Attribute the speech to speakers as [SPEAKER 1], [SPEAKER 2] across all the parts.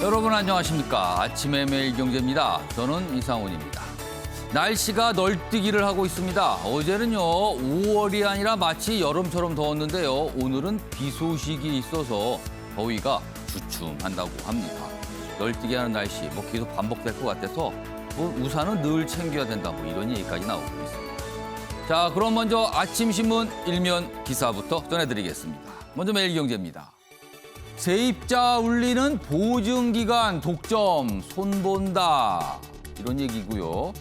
[SPEAKER 1] 여러분 안녕하십니까. 아침의 매일경제입니다. 저는 이상훈입니다. 날씨가 널뛰기를 하고 있습니다. 어제는요 5월이 아니라 마치 여름처럼 더웠는데요. 오늘은 비 소식이 있어서 더위가 주춤한다고 합니다. 널뛰기하는 날씨 계속 반복될 것 같아서 우산은 늘 챙겨야 된다 이런 얘기까지 나오고 있습니다. 자, 그럼 먼저 아침 신문 일면 기사부터 전해드리겠습니다. 먼저 매일경제입니다. 세입자 울리는 보증기간 독점 손본다 이런 얘기고요.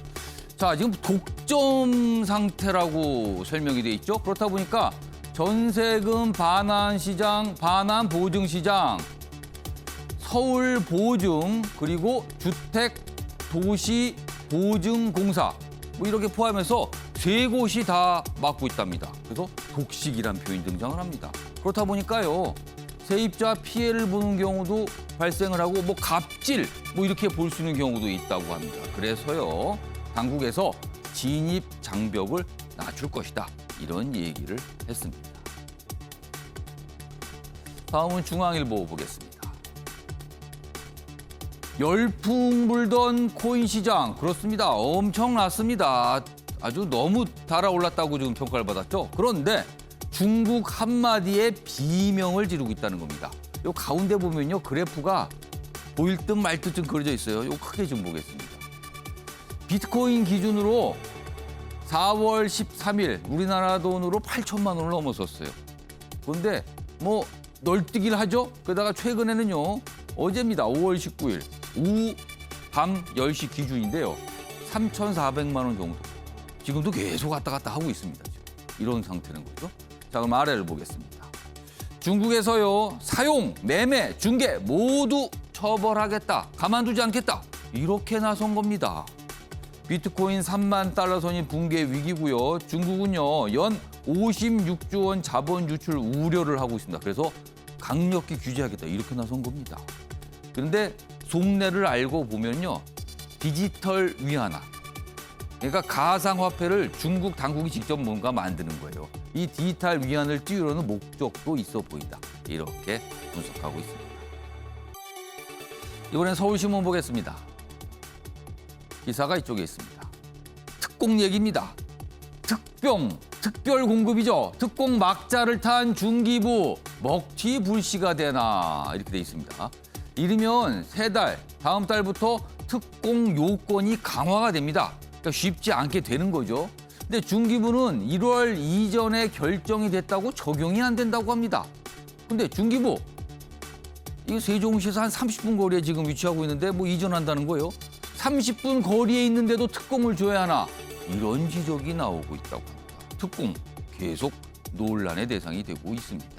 [SPEAKER 1] 자, 지금 독점 상태라고 설명이 돼 있죠. 그렇다 보니까 전세금 반환 시장, 반환 보증 시장, 서울 보증 그리고 주택 도시 보증공사 이렇게 포함해서 세 곳이 다 맡고 있답니다. 그래서 독식이란 표현이 등장을 합니다. 그렇다 보니까요. 세입자 피해를 보는 경우도 발생을 하고 갑질 이렇게 볼 수 있는 경우도 있다고 합니다. 그래서요. 당국에서 진입 장벽을 낮출 것이다. 이런 얘기를 했습니다. 다음은 중앙일보 보겠습니다. 열풍 불던 코인 시장 그렇습니다. 엄청났습니다. 아주 너무 달아올랐다고 지금 평가를 받았죠. 그런데 중국 한마디에 비명을 지르고 있다는 겁니다. 요 가운데 보면요 그래프가 보일 듯 말 듯 좀 그려져 있어요. 요 크게 좀 보겠습니다. 비트코인 기준으로 4월 13일 우리나라 돈으로 8천만 원을 넘어섰어요. 그런데 널뛰기를 하죠. 그러다가 최근에는요 어제입니다. 5월 19일 오후 밤 10시 기준인데요. 3,400만 원 정도. 지금도 계속 왔다 갔다 하고 있습니다. 지금. 이런 상태는 거죠. 자, 그럼 아래를 보겠습니다. 중국에서요 사용, 매매, 중개 모두 처벌하겠다. 가만두지 않겠다. 이렇게 나선 겁니다. 비트코인 3만 달러 선이 붕괴 위기고요. 중국은요 연 56조 원 자본 유출 우려를 하고 있습니다. 그래서 강력히 규제하겠다. 이렇게 나선 겁니다. 그런데 속내를 알고 보면요. 디지털 위안화. 그러니까 가상화폐를 중국 당국이 직접 뭔가 만드는 거예요. 이 디지털 위안을 띄우려는 목적도 있어 보인다. 이렇게 분석하고 있습니다. 이번엔 서울신문 보겠습니다. 기사가 이쪽에 있습니다. 특공 얘기입니다. 특별 공급이죠. 특공 막자를 탄 중기부 먹튀 불씨가 되나 이렇게 돼 있습니다. 이르면 3달, 다음 달부터 특공 요건이 강화가 됩니다. 그러니까 쉽지 않게 되는 거죠. 근데 중기부는 1월 이전에 결정이 됐다고 적용이 안 된다고 합니다. 근데 중기부, 이거 세종시에서 한 30분 거리에 지금 위치하고 있는데 이전한다는 거예요. 30분 거리에 있는데도 특공을 줘야 하나? 이런 지적이 나오고 있다고 합니다. 특공 계속 논란의 대상이 되고 있습니다.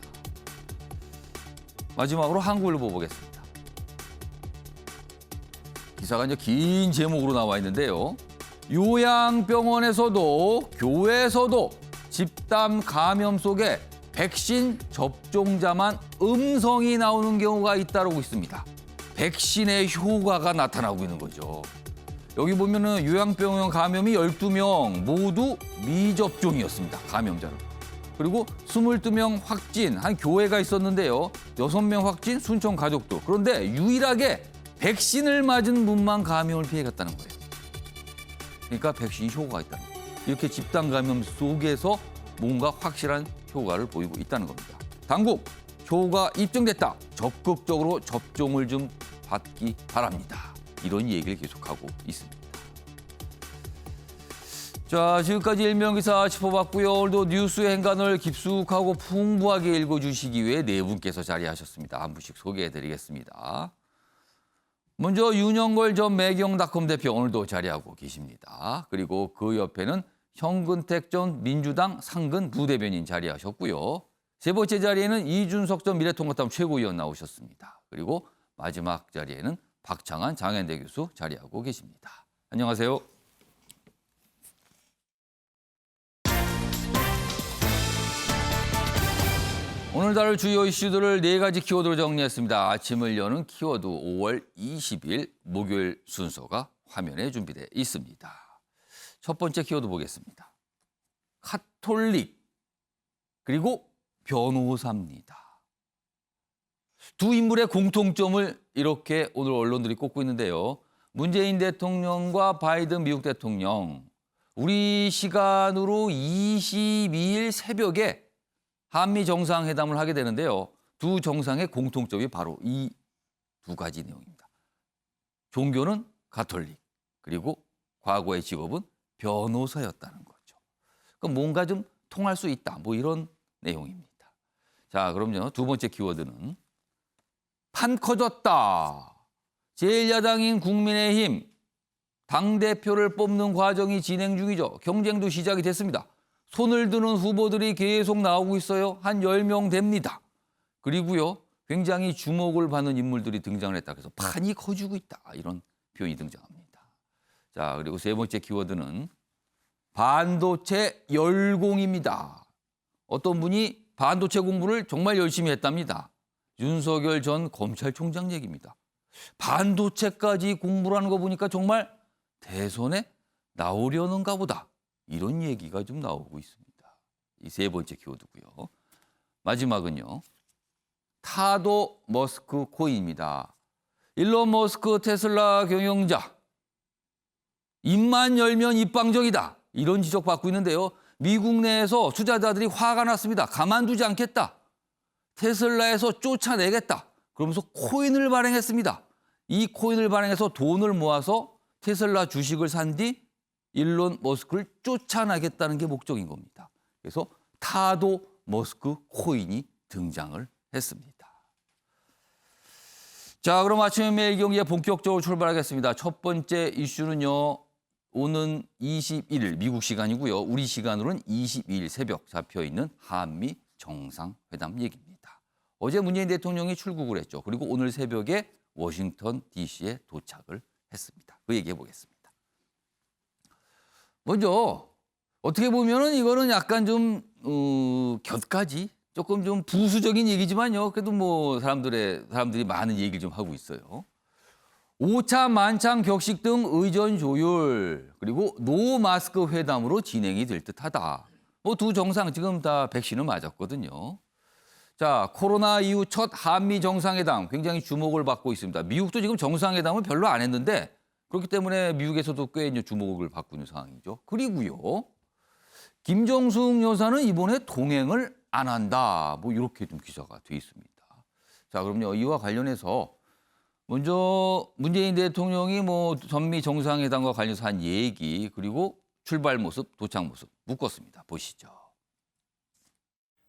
[SPEAKER 1] 마지막으로 한국일보 보겠습니다. 기사가 이제 긴 제목으로 나와 있는데요. 요양병원에서도 교회에서도 집단 감염 속에 백신 접종자만 음성이 나오는 경우가 잇따르고 있습니다. 백신의 효과가 나타나고 있는 거죠. 여기 보면은 요양병원 감염이 12명 모두 미접종이었습니다. 감염자로. 그리고 22명 확진, 한 교회가 있었는데요. 6명 확진, 순천 가족도. 그런데 유일하게 백신을 맞은 분만 감염을 피해갔다는 거예요. 그러니까 백신이 효과가 있다는 거예요. 이렇게 집단 감염 속에서 뭔가 확실한 효과를 보이고 있다는 겁니다. 당국, 효과 입증됐다. 적극적으로 접종을 좀 받기 바랍니다. 이런 얘기를 계속하고 있습니다. 자, 지금까지 일면기사 짚어봤고요. 오늘도 뉴스의 행간을 깊숙하고 풍부하게 읽어주시기 위해 네 분께서 자리하셨습니다. 한 분씩 소개해드리겠습니다. 먼저 윤영걸 전 매경닷컴 대표 오늘도 자리하고 계십니다. 그리고 그 옆에는 현근택 전 민주당 상근 부대변인 자리하셨고요. 세 번째 자리에는 이준석 전 미래통합당 최고위원 나오셨습니다. 그리고 마지막 자리에는 박창한 장현대 교수 자리하고 계십니다. 안녕하세요. 오늘 다룰 주요 이슈들을 4가지 키워드로 정리했습니다. 아침을 여는 키워드 5월 20일 목요일 순서가 화면에 준비되어 있습니다. 첫 번째 키워드 보겠습니다. 카톨릭 그리고 변호사입니다. 두 인물의 공통점을 이렇게 오늘 언론들이 꼽고 있는데요. 문재인 대통령과 바이든 미국 대통령, 우리 시간으로 22일 새벽에 한미 정상회담을 하게 되는데요. 두 정상의 공통점이 바로 이 두 가지 내용입니다. 종교는 가톨릭, 그리고 과거의 직업은 변호사였다는 거죠. 그러니까 뭔가 좀 통할 수 있다, 뭐 이런 내용입니다. 자, 그럼요. 두 번째 키워드는 판 커졌다. 제1야당인 국민의힘 당대표를 뽑는 과정이 진행 중이죠. 경쟁도 시작이 됐습니다. 손을 드는 후보들이 계속 나오고 있어요. 한 10명 됩니다. 그리고요, 굉장히 주목을 받는 인물들이 등장을 했다. 그래서 판이 커지고 있다. 이런 표현이 등장합니다. 자, 그리고 세 번째 키워드는 반도체 열공입니다. 어떤 분이 반도체 공부를 정말 열심히 했답니다. 윤석열 전 검찰총장 얘기입니다. 반도체까지 공부를 하는 거 보니까 정말 대선에 나오려는가 보다. 이런 얘기가 좀 나오고 있습니다. 이 세 번째 키워드고요. 마지막은요. 타도 머스크 코인입니다. 일론 머스크 테슬라 경영자. 입만 열면 입방정이다. 이런 지적받고 있는데요. 미국 내에서 투자자들이 화가 났습니다. 가만두지 않겠다. 테슬라에서 쫓아내겠다. 그러면서 코인을 발행했습니다. 이 코인을 발행해서 돈을 모아서 테슬라 주식을 산 뒤 일론 머스크를 쫓아나겠다는 게 목적인 겁니다. 그래서 타도 머스크 코인이 등장을 했습니다. 자, 그럼 아침에 매일 경기에 본격적으로 출발하겠습니다. 첫 번째 이슈는요. 오는 21일 미국 시간이고요. 우리 시간으로는 22일 새벽 잡혀있는 한미 정상회담 얘기입니다. 어제 문재인 대통령이 출국을 했죠. 그리고 오늘 새벽에 워싱턴 DC에 도착을 했습니다. 그 얘기해 보겠습니다. 먼저 어떻게 보면은 이거는 약간 좀 곁가지 조금 좀 부수적인 얘기지만요. 그래도 뭐 사람들이 많은 얘기를 좀 하고 있어요. 5차 만찬 격식 등 의전 조율 그리고 노 마스크 회담으로 진행이 될 듯하다. 뭐 두 정상 지금 다 백신을 맞았거든요. 자, 코로나 이후 첫 한미 정상회담 굉장히 주목을 받고 있습니다. 미국도 지금 정상회담을 별로 안 했는데 그렇기 때문에 미국에서도 꽤 이제 주목을 받고 있는 상황이죠. 그리고요, 김정숙 여사는 이번에 동행을 안 한다. 뭐 이렇게 좀 기사가 돼 있습니다. 자, 그럼요. 이와 관련해서 먼저 문재인 대통령이 뭐 전미 정상회담과 관련해서 한 얘기 그리고 출발 모습, 도착 모습 묶었습니다. 보시죠.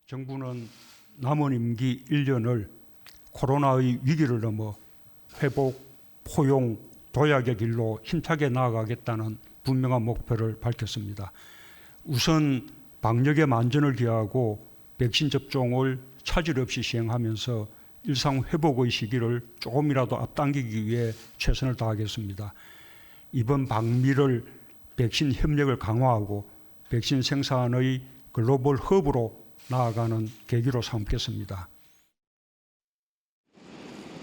[SPEAKER 2] 정부는 남은 임기 1년을 코로나의 위기를 넘어 회복, 포용, 도약의 길로 힘차게 나아가겠다는 분명한 목표를 밝혔습니다. 우선 방역에 만전을 기하고 백신 접종을 차질 없이 시행하면서 일상 회복의 시기를 조금이라도 앞당기기 위해 최선을 다하겠습니다. 이번 방미를 백신 협력을 강화하고 백신 생산의 글로벌 허브로 나아가는 계기로 삼겠습니다.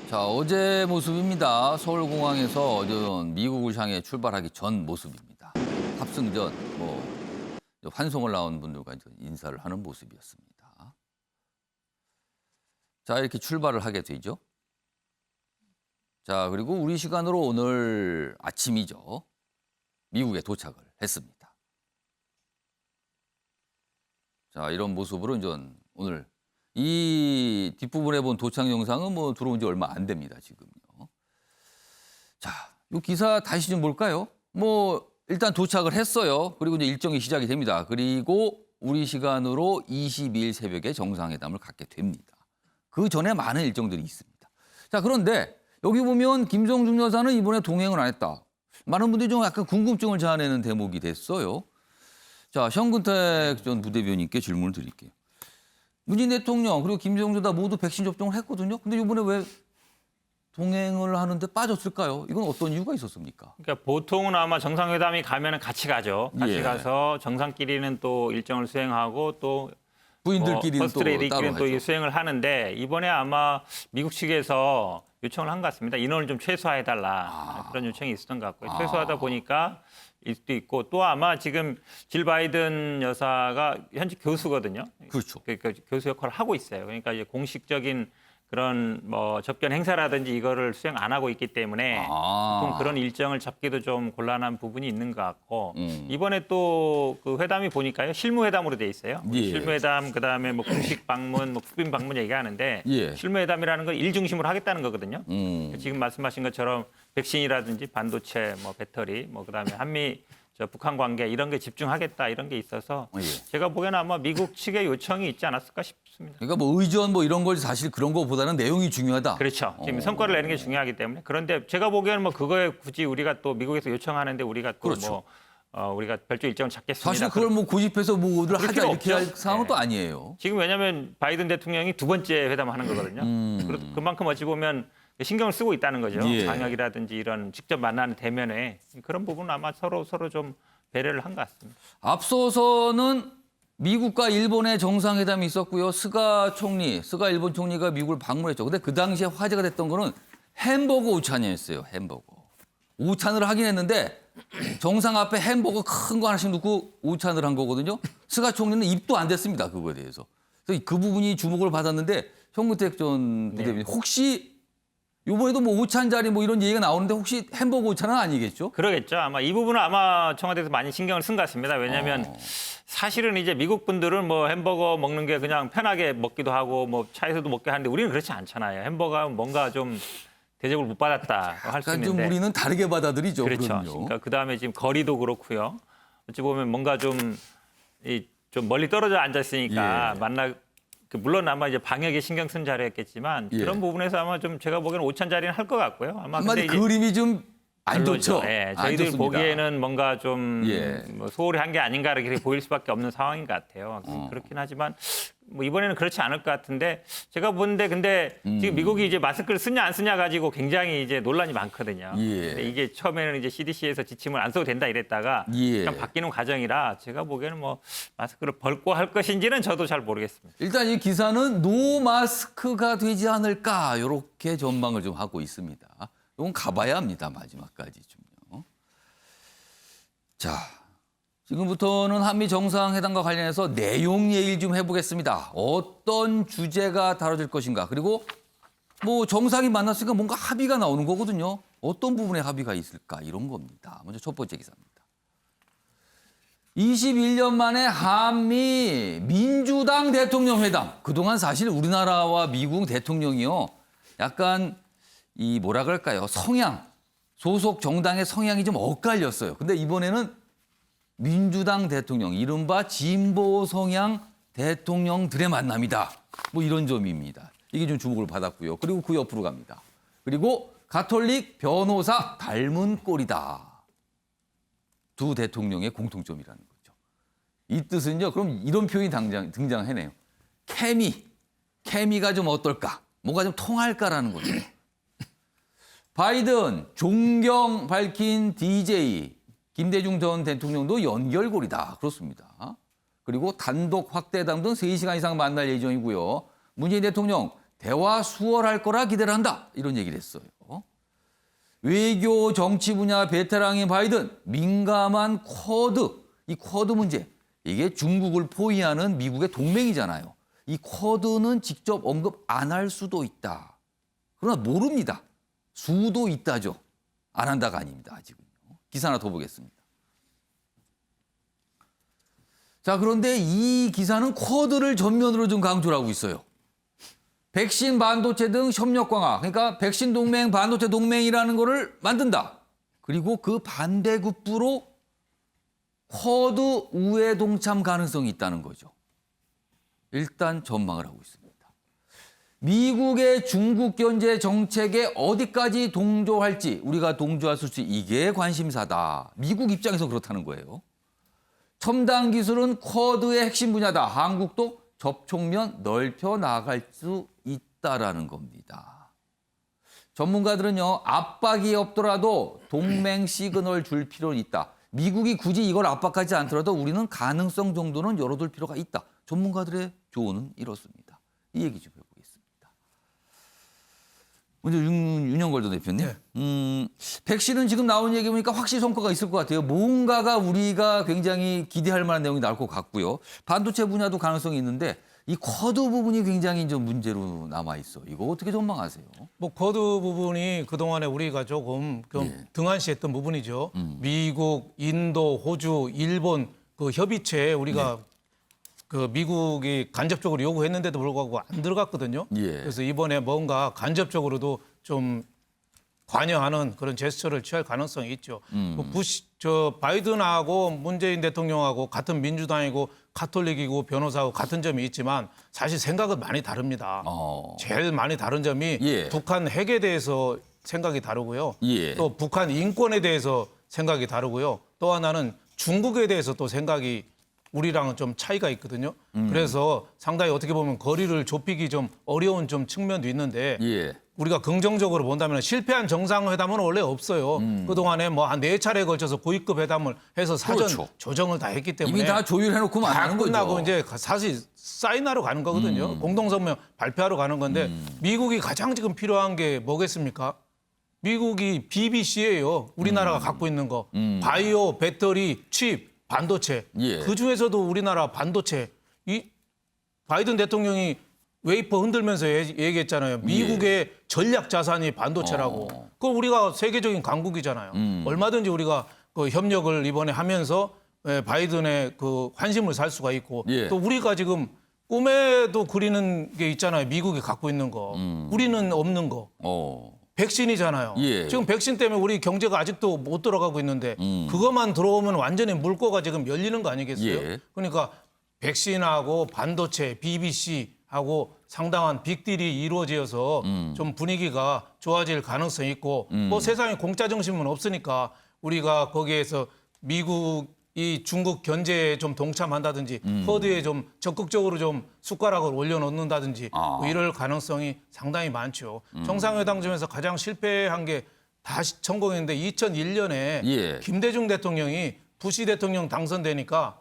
[SPEAKER 1] 자, 어제 모습입니다. 서울공항에서 미국을 향해 출발하기 전 모습입니다. 탑승 전 환송을 나온 분들과 인사를 하는 모습이었습니다. 자, 이렇게 출발을 하게 되죠. 자, 그리고 우리 시간으로 오늘 아침이죠. 미국에 도착을 했습니다. 자, 이런 모습으로 이제 오늘 이 뒷부분에 본 도착 영상은 뭐 들어온 지 얼마 안 됩니다, 지금요. 자, 이 기사 다시 좀 볼까요? 뭐 일단 도착을 했어요. 그리고 이제 일정이 시작이 됩니다. 그리고 우리 시간으로 22일 새벽에 정상회담을 갖게 됩니다. 그 전에 많은 일정들이 있습니다. 자, 그런데 여기 보면 김정숙 여사는 이번에 동행을 안 했다. 많은 분들이 좀 약간 궁금증을 자아내는 대목이 됐어요. 자, 현근택 전 부대변인께 질문을 드릴게요. 문재인 대통령 그리고 김정숙 여사 모두 백신 접종을 했거든요. 근데 이번에 왜 동행을 하는데 빠졌을까요? 이건 어떤 이유가 있었습니까?
[SPEAKER 3] 그러니까 보통은 아마 정상회담이 가면 같이 가죠. 같이 가서 정상끼리는 또 일정을 수행하고 또
[SPEAKER 1] 부인들끼리는 또
[SPEAKER 3] 퍼스트레이디끼리는
[SPEAKER 1] 따로
[SPEAKER 3] 또
[SPEAKER 1] 하죠.
[SPEAKER 3] 수행을 하는데 이번에 아마 미국 측에서 요청을 한 것 같습니다. 인원을 좀 최소화해달라 그런 요청이 있었던 것 같고요. 최소하다 보니까 일 수도 있고 또 아마 지금 질 바이든 여사가 현직 교수거든요.
[SPEAKER 1] 그렇죠.
[SPEAKER 3] 그러니까 교수 역할을 하고 있어요. 그러니까 이제 공식적인 그런 뭐 접견 행사라든지 이거를 수행 안 하고 있기 때문에 보통 그런 일정을 잡기도 좀 곤란한 부분이 있는 것 같고 이번에 또 그 회담이 보니까요 실무회담으로 돼 있어요.
[SPEAKER 1] 예.
[SPEAKER 3] 실무회담 그다음에 뭐 공식 방문, 뭐 국빈 방문 얘기하는데
[SPEAKER 1] 예.
[SPEAKER 3] 실무회담이라는 건 일 중심으로 하겠다는 거거든요. 지금 말씀하신 것처럼 백신이라든지 반도체, 뭐 배터리, 뭐 그다음에 한미 북한 관계 이런 게 집중하겠다 이런 게 있어서
[SPEAKER 1] 예.
[SPEAKER 3] 제가 보기에는 아마 미국 측의 요청이 있지 않았을까 싶습니다.
[SPEAKER 1] 그러니까 뭐 의전 뭐 이런 걸 사실 그런 거보다는 내용이 중요하다.
[SPEAKER 3] 그렇죠. 지금 성과를 내는 게 중요하기 때문에 그런데 제가 보기에는 뭐 그거에 굳이 우리가 또 미국에서 요청하는데 우리가 또
[SPEAKER 1] 그렇죠.
[SPEAKER 3] 우리가 별도 일정을 잡겠습니다.
[SPEAKER 1] 사실 그걸 뭐 고집해서 뭐를
[SPEAKER 3] 그럴
[SPEAKER 1] 하자
[SPEAKER 3] 필요
[SPEAKER 1] 이렇게
[SPEAKER 3] 없죠.
[SPEAKER 1] 할 상황은
[SPEAKER 3] 네.
[SPEAKER 1] 또 아니에요.
[SPEAKER 3] 지금 왜냐하면 바이든 대통령이 두 번째 회담하는 거거든요. 그만큼 어찌 보면 신경을 쓰고 있다는 거죠.
[SPEAKER 1] 예.
[SPEAKER 3] 방역이라든지 이런 직접 만나는 대면에 그런 부분은 아마 서로 좀 배려를 한 것 같습니다.
[SPEAKER 1] 앞서서는 미국과 일본의 정상회담이 있었고요. 스가 일본 총리가 미국을 방문했죠. 근데 그 당시에 화제가 됐던 거는 햄버거 오찬이었어요. 햄버거. 오찬을 하긴 했는데 정상 앞에 햄버거 큰 거 하나씩 넣고 오찬을 한 거거든요. 스가 총리는 입도 안 댔습니다. 그거에 대해서. 그래서 그 부분이 주목을 받았는데 현무택 전 부대변인 혹시 이번에도 뭐 오찬 자리 뭐 이런 얘기가 나오는데 혹시 햄버거 오찬은 아니겠죠?
[SPEAKER 3] 그러겠죠. 아마 이 부분은 아마 청와대에서 많이 신경을 쓴 것 같습니다. 왜냐하면 사실은 이제 미국 분들은 뭐 햄버거 먹는 게 그냥 편하게 먹기도 하고 뭐 차에서도 먹게 하는데 우리는 그렇지 않잖아요. 햄버거가 뭔가 좀 대접을 못 받았다 할 수
[SPEAKER 1] 약간 좀
[SPEAKER 3] 있는데.
[SPEAKER 1] 우리는 다르게 받아들이죠.
[SPEAKER 3] 그렇죠.
[SPEAKER 1] 그럼요.
[SPEAKER 3] 그러니까 그다음에 지금 거리도 그렇고요. 어찌 보면 뭔가 좀 멀리 떨어져 앉아 있으니까
[SPEAKER 1] 예.
[SPEAKER 3] 물론 아마 이제 방역에 신경 쓴 자리였겠지만
[SPEAKER 1] 예.
[SPEAKER 3] 그런 부분에서 아마 좀 제가 보기에는 오찬 자리는 할 것 같고요. 아마
[SPEAKER 1] 한마디
[SPEAKER 3] 근데 이제
[SPEAKER 1] 그림이 좀 안
[SPEAKER 3] 별로죠.
[SPEAKER 1] 좋죠.
[SPEAKER 3] 예,
[SPEAKER 1] 안
[SPEAKER 3] 저희들
[SPEAKER 1] 좋습니다.
[SPEAKER 3] 보기에는 뭔가 좀
[SPEAKER 1] 예.
[SPEAKER 3] 뭐 소홀히 한 게 아닌가 이렇게 보일 수밖에 없는 상황인 것 같아요. 그렇긴 하지만 뭐 이번에는 그렇지 않을 것 같은데 제가 보는데 근데 지금 미국이 이제 마스크를 쓰냐 안 쓰냐 가지고 굉장히 이제 논란이 많거든요.
[SPEAKER 1] 예.
[SPEAKER 3] 근데 이게 처음에는 이제 CDC에서 지침을 안 써도 된다 이랬다가
[SPEAKER 1] 예.
[SPEAKER 3] 그냥 바뀌는 과정이라 제가 보기에는 뭐 마스크를 벗고 할 것인지는 저도 잘 모르겠습니다.
[SPEAKER 1] 일단 이 기사는 노 마스크가 되지 않을까 이렇게 전망을 좀 하고 있습니다. 이건 가봐야 합니다. 마지막까지 좀요. 자, 지금부터는 한미 정상회담과 관련해서 내용 얘기를 좀 해보겠습니다. 어떤 주제가 다뤄질 것인가. 그리고 뭐 정상이 만났으니까 뭔가 합의가 나오는 거거든요. 어떤 부분에 합의가 있을까 이런 겁니다. 먼저 첫 번째 기사입니다. 21년 만에 한미 민주당 대통령 회담. 그동안 사실 우리나라와 미국 대통령이요. 약간 이 뭐라 그럴까요? 성향, 소속 정당의 성향이 좀 엇갈렸어요. 근데 이번에는 민주당 대통령, 이른바 진보 성향 대통령들의 만남이다. 뭐 이런 점입니다. 이게 좀 주목을 받았고요. 그리고 그 옆으로 갑니다. 그리고 가톨릭 변호사 닮은 꼴이다. 두 대통령의 공통점이라는 거죠. 이 뜻은요. 그럼 이런 표현이 등장해내요. 케미가 좀 어떨까? 뭔가 좀 통할까라는 거죠. 바이든 존경 밝힌 DJ 김대중 전 대통령도 연결고리다. 그렇습니다. 그리고 단독 확대담 등 3시간 이상 만날 예정이고요. 문재인 대통령 대화 수월할 거라 기대를 한다. 이런 얘기를 했어요. 외교 정치 분야 베테랑인 바이든 민감한 쿼드. 이 쿼드 문제. 이게 중국을 포위하는 미국의 동맹이잖아요. 이 쿼드는 직접 언급 안 할 수도 있다. 그러나 모릅니다. 수도 있다죠. 안 한다가 아닙니다. 아직은요. 기사 하나 더 보겠습니다. 자, 그런데 이 기사는 쿼드를 전면으로 좀 강조를 하고 있어요. 백신, 반도체 등 협력 강화. 그러니까 백신 동맹, 반도체 동맹이라는 거를 만든다. 그리고 그 반대급부로 쿼드 우회 동참 가능성이 있다는 거죠. 일단 전망을 하고 있습니다. 미국의 중국 견제 정책에 어디까지 동조할지 우리가 동조할 수 있을지 이게 관심사다. 미국 입장에서 그렇다는 거예요. 첨단 기술은 쿼드의 핵심 분야다. 한국도 접촉면 넓혀 나갈 수 있다라는 겁니다. 전문가들은요. 압박이 없더라도 동맹 시그널 줄 필요는 있다. 미국이 굳이 이걸 압박하지 않더라도 우리는 가능성 정도는 열어둘 필요가 있다. 전문가들의 조언은 이렇습니다. 이 얘기 좀 해보겠습니다. 먼저 윤영걸 대표님.
[SPEAKER 2] 네.
[SPEAKER 1] 백신은 지금 나온 얘기 보니까 확실히 성과가 있을 것 같아요. 뭔가가 우리가 굉장히 기대할 만한 내용이 나올 것 같고요. 반도체 분야도 가능성이 있는데 이 쿼드 부분이 굉장히 좀 문제로 남아 있어. 이거 어떻게 전망하세요?
[SPEAKER 4] 뭐 쿼드 부분이 그동안에 우리가 조금
[SPEAKER 1] 예.
[SPEAKER 4] 등한시했던 부분이죠. 미국, 인도, 호주, 일본 그 협의체에 우리가 그 미국이 간접적으로 요구했는데도 불구하고 안 들어갔거든요.
[SPEAKER 1] 예.
[SPEAKER 4] 그래서 이번에 뭔가 간접적으로도 좀 관여하는 그런 제스처를 취할 가능성이 있죠. 뭐 바이든하고 문재인 대통령하고 같은 민주당이고 카톨릭이고 변호사하고 같은 점이 있지만 사실 생각은 많이 다릅니다. 제일 많이 다른 점이
[SPEAKER 1] 예.
[SPEAKER 4] 북한 핵에 대해서 생각이 다르고요.
[SPEAKER 1] 예.
[SPEAKER 4] 또 북한 인권에 대해서 생각이 다르고요. 또 하나는 중국에 대해서 또 생각이 우리랑은 좀 차이가 있거든요. 그래서 상당히 어떻게 보면 거리를 좁히기 좀 어려운 좀 측면도 있는데
[SPEAKER 1] 예.
[SPEAKER 4] 우리가 긍정적으로 본다면 실패한 정상회담은 원래 없어요. 그동안에 뭐 한 4차례에 걸쳐서 고위급 회담을 해서 사전
[SPEAKER 1] 그렇죠.
[SPEAKER 4] 조정을 다 했기 때문에
[SPEAKER 1] 이미 다 조율해놓고
[SPEAKER 4] 다
[SPEAKER 1] 만나는 거죠.
[SPEAKER 4] 끝나고 이제 사실 사인하러 가는 거거든요. 공동성명 발표하러 가는 건데 미국이 가장 지금 필요한 게 뭐겠습니까? 미국이 BBC예요. 우리나라가 갖고 있는 거. 바이오, 배터리, 칩, 반도체.
[SPEAKER 1] 예.
[SPEAKER 4] 그중에서도 우리나라 반도체. 이 바이든 대통령이 웨이퍼 흔들면서 얘기했잖아요. 미국의 전략 자산이 반도체라고. 그거 우리가 세계적인 강국이잖아요. 얼마든지 우리가 그 협력을 이번에 하면서 바이든의 그 환심을 살 수가 있고
[SPEAKER 1] 예.
[SPEAKER 4] 또 우리가 지금 꿈에도 그리는 게 있잖아요. 미국이 갖고 있는 거. 우리는 없는 거. 백신이잖아요.
[SPEAKER 1] 예.
[SPEAKER 4] 지금 백신 때문에 우리 경제가 아직도 못 들어가고 있는데 그것만 들어오면 완전히 물꼬가 지금 열리는 거 아니겠어요?
[SPEAKER 1] 예.
[SPEAKER 4] 그러니까 백신하고 반도체, BBC하고 상당한 빅딜이 이루어져서 좀 분위기가 좋아질 가능성이 있고 뭐 세상에 공짜 정신은 없으니까 우리가 거기에서 미국이 중국 견제에 좀 동참한다든지 쿼드에 좀 적극적으로 좀 숟가락을 올려놓는다든지 뭐 이럴 가능성이 상당히 많죠. 정상회담 중에서 가장 실패한 게 다시 성공했는데 2001년에
[SPEAKER 1] 예.
[SPEAKER 4] 김대중 대통령이 부시 대통령 당선되니까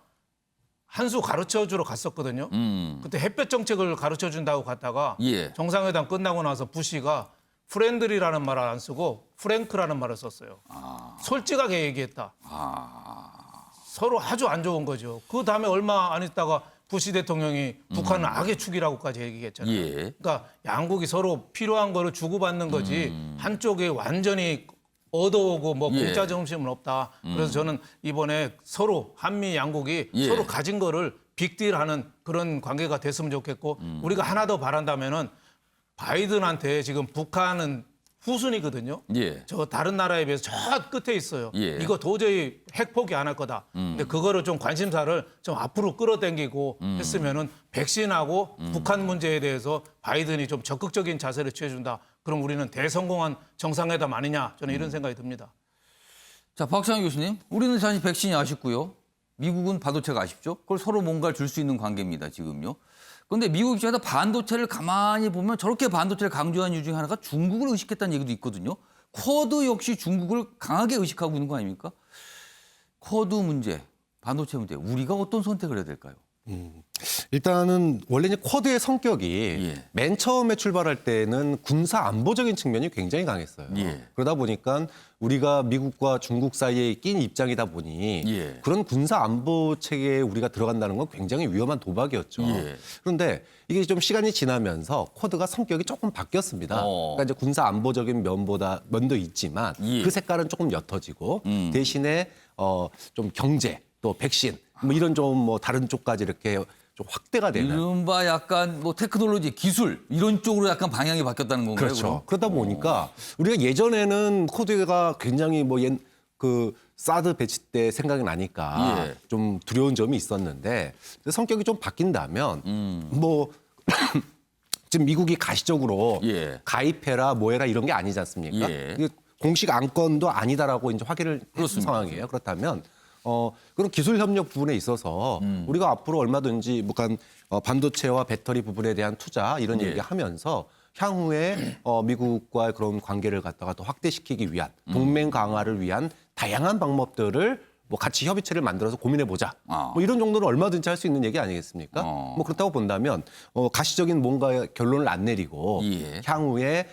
[SPEAKER 4] 한 수 가르쳐주러 갔었거든요. 그때 햇볕 정책을 가르쳐준다고 갔다가
[SPEAKER 1] 예.
[SPEAKER 4] 정상회담 끝나고 나서 부시가 프렌들이라는 말을 안 쓰고 프랭크라는 말을 썼어요. 솔직하게 얘기했다. 서로 아주 안 좋은 거죠. 그 다음에 얼마 안 있다가 부시 대통령이 북한은 악의 축이라고까지 얘기했잖아요.
[SPEAKER 1] 예.
[SPEAKER 4] 그러니까 양국이 서로 필요한 거를 주고받는 거지 한쪽에 완전히 얻어오고 뭐
[SPEAKER 1] 예.
[SPEAKER 4] 공짜 점심은 없다. 그래서 저는 이번에 서로 한미 양국이
[SPEAKER 1] 예.
[SPEAKER 4] 서로 가진 거를 빅딜하는 그런 관계가 됐으면 좋겠고 우리가 하나 더 바란다면은 바이든한테 지금 북한은 후순이거든요.
[SPEAKER 1] 예.
[SPEAKER 4] 저 다른 나라에 비해서 저 끝에 있어요.
[SPEAKER 1] 예.
[SPEAKER 4] 이거 도저히 핵 포기 안 할 거다. 근데 그거를 좀 관심사를 좀 앞으로 끌어당기고 했으면은 백신하고 북한 문제에 대해서 바이든이 좀 적극적인 자세를 취해준다. 그럼 우리는 대성공한 정상회담 아니냐? 저는 이런 생각이 듭니다.
[SPEAKER 1] 자, 박상희 교수님. 우리는 사실 백신이 아쉽고요. 미국은 반도체가 아쉽죠. 그걸 서로 뭔가를 줄 수 있는 관계입니다, 지금요. 그런데 미국 입장에서 반도체를 가만히 보면 저렇게 반도체를 강조한 이유 중에 하나가 중국을 의식했다는 얘기도 있거든요. 쿼드 역시 중국을 강하게 의식하고 있는 거 아닙니까? 쿼드 문제, 반도체 문제, 우리가 어떤 선택을 해야 될까요?
[SPEAKER 5] 일단은 원래 이제 쿼드의 성격이
[SPEAKER 1] 예.
[SPEAKER 5] 맨 처음에 출발할 때는 군사 안보적인 측면이 굉장히 강했어요.
[SPEAKER 1] 예.
[SPEAKER 5] 그러다 보니까 우리가 미국과 중국 사이에 낀 입장이다 보니
[SPEAKER 1] 예.
[SPEAKER 5] 그런 군사 안보 체계에 우리가 들어간다는 건 굉장히 위험한 도박이었죠.
[SPEAKER 1] 예.
[SPEAKER 5] 그런데 이게 좀 시간이 지나면서 쿼드가 성격이 조금 바뀌었습니다. 그러니까 이제 군사 안보적인 면도 있지만
[SPEAKER 1] 예.
[SPEAKER 5] 그 색깔은 조금 옅어지고 대신에 좀 경제 또 백신 뭐 이런 좀 뭐 다른 쪽까지 이렇게 좀 확대가 되는.
[SPEAKER 1] 이른바 약간 뭐 테크놀로지, 기술 이런 쪽으로 약간 방향이 바뀌었다는 건가요?
[SPEAKER 5] 그렇죠.
[SPEAKER 1] 그럼?
[SPEAKER 5] 그러다 보니까 우리가 예전에는 쿼드가 굉장히 뭐 그 사드 배치 때 생각이 나니까
[SPEAKER 1] 예.
[SPEAKER 5] 좀 두려운 점이 있었는데 성격이 좀 바뀐다면 뭐 지금 미국이 가시적으로
[SPEAKER 1] 예.
[SPEAKER 5] 가입해라 뭐해라 이런 게 아니지 않습니까?
[SPEAKER 1] 예.
[SPEAKER 5] 이게 공식 안건도 아니다라고 이제 확인을 했는
[SPEAKER 1] 그렇습니다.
[SPEAKER 5] 상황이에요. 그렇다면 그런 기술 협력 부분에 있어서 우리가 앞으로 얼마든지 북한 반도체와 배터리 부분에 대한 투자 이런
[SPEAKER 1] 예.
[SPEAKER 5] 얘기하면서 향후에 미국과의 그런 관계를 갖다가 더 확대시키기 위한 동맹 강화를 위한 다양한 방법들을 뭐 같이 협의체를 만들어서 고민해 보자. 뭐 이런 정도는 얼마든지 할 수 있는 얘기 아니겠습니까? 뭐 그렇다고 본다면 가시적인 뭔가 결론을 안 내리고
[SPEAKER 1] 예.
[SPEAKER 5] 향후에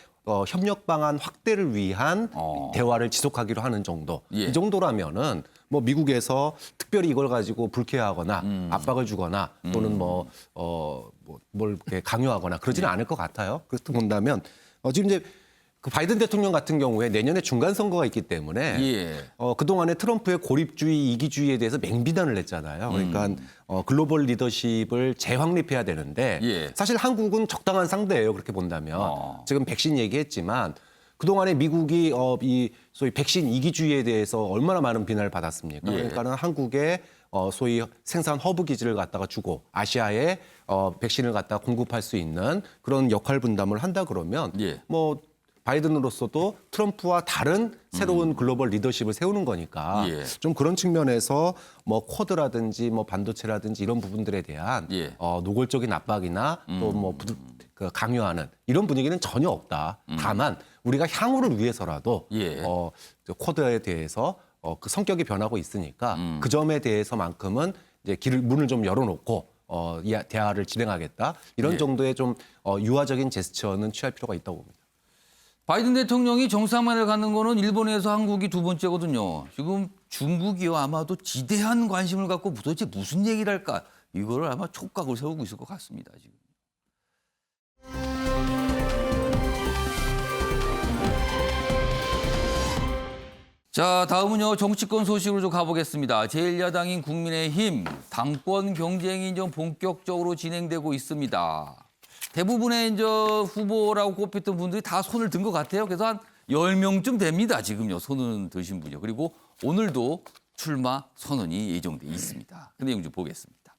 [SPEAKER 5] 협력 방안 확대를 위한 대화를 지속하기로 하는 정도.
[SPEAKER 1] 예.
[SPEAKER 5] 이 정도라면은 뭐 미국에서 특별히 이걸 가지고 불쾌하거나 압박을 주거나 또는 뭘 이렇게 강요하거나 그러지는 않을 것 같아요. 그래서 본다면 지금 이제 그 바이든 대통령 같은 경우에 내년에 중간 선거가 있기 때문에
[SPEAKER 1] 예.
[SPEAKER 5] 그동안에 트럼프의 고립주의, 이기주의에 대해서 맹비난을 했잖아요. 그러니까 글로벌 리더십을 재확립해야 되는데
[SPEAKER 1] 예.
[SPEAKER 5] 사실 한국은 적당한 상대예요. 그렇게 본다면. 지금 백신 얘기했지만 그동안에 미국이 이 소위 백신 이기주의에 대해서 얼마나 많은 비난을 받았습니까?
[SPEAKER 1] 예.
[SPEAKER 5] 그러니까는 한국의 소위 생산 허브 기지를 갖다가 주고 아시아에 백신을 갖다가 공급할 수 있는 그런 역할 분담을 한다 그러면
[SPEAKER 1] 예.
[SPEAKER 5] 뭐 바이든으로서도 트럼프와 다른 새로운 글로벌 리더십을 세우는 거니까
[SPEAKER 1] 예.
[SPEAKER 5] 좀 그런 측면에서 뭐 쿼드라든지 뭐 반도체라든지 이런 부분들에 대한
[SPEAKER 1] 예.
[SPEAKER 5] 노골적인 압박이나 또 뭐 강요하는 이런 분위기는 전혀 없다. 다만 우리가 향후를 위해서라도
[SPEAKER 1] 예.
[SPEAKER 5] 쿼드에 대해서 그 성격이 변하고 있으니까 그 점에 대해서만큼은 이제 문을 좀 열어놓고 이 대화를 진행하겠다. 이런
[SPEAKER 1] 예.
[SPEAKER 5] 정도의 좀 유화적인 제스처는 취할 필요가 있다고 봅니다.
[SPEAKER 1] 바이든 대통령이 정상만을 갖는 거는 일본에서 한국이 두 번째거든요. 지금 중국이요 아마도 지대한 관심을 갖고 도대체 무슨 얘기를 할까 이거를 아마 촉각을 세우고 있을 것 같습니다. 지금. 자, 다음은요 정치권 소식으로 좀 가보겠습니다. 제1야당인 국민의힘 당권 경쟁이 좀 본격적으로 진행되고 있습니다. 대부분의 이제 후보라고 꼽혔던 분들이 다 손을 든 것 같아요. 그래서 한 10명쯤 됩니다. 지금요 손을 드신 분이요. 그리고 오늘도 출마 선언이 예정돼 있습니다. 그 내용 좀 보겠습니다.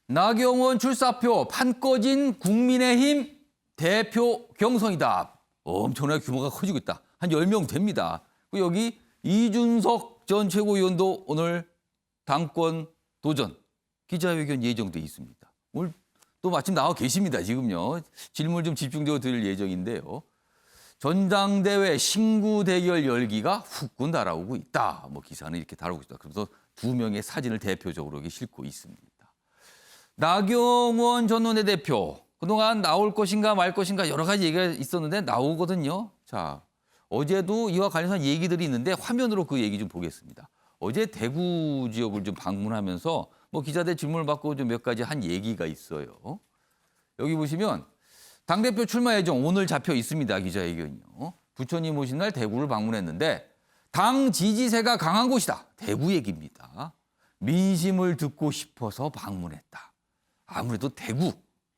[SPEAKER 1] 나경원 출사표 판 꺼진 국민의힘 대표 경선이다. 엄청나게 규모가 커지고 있다. 한 10명 됩니다. 여기 이준석 전 최고위원도 오늘 당권 도전 기자회견 예정돼 있습니다. 오늘 또 마침 나와 계십니다. 지금요. 질문 좀 집중적으로 드릴 예정인데요. 전당대회 신구 대결 열기가 후끈 달아오고 있다. 뭐 기사는 이렇게 다루고 있다. 그래서 두 명의 사진을 대표적으로 여기 싣고 있습니다. 나경원 전 원내대표 그동안 나올 것인가 말 것인가 여러 가지 얘기가 있었는데 나오거든요. 자, 어제도 이와 관련한 얘기들이 있는데 화면으로 그 얘기 좀 보겠습니다. 어제 대구 지역을 좀 방문하면서 뭐 기자들 질문을 받고 좀 몇 가지 한 얘기가 있어요. 여기 보시면 당대표 출마 예정 오늘 잡혀 있습니다. 기자회견이요. 부처님 오신 날 대구를 방문했는데 당 지지세가 강한 곳이다. 대구 얘기입니다. 민심을 듣고 싶어서 방문했다. 아무래도 대구,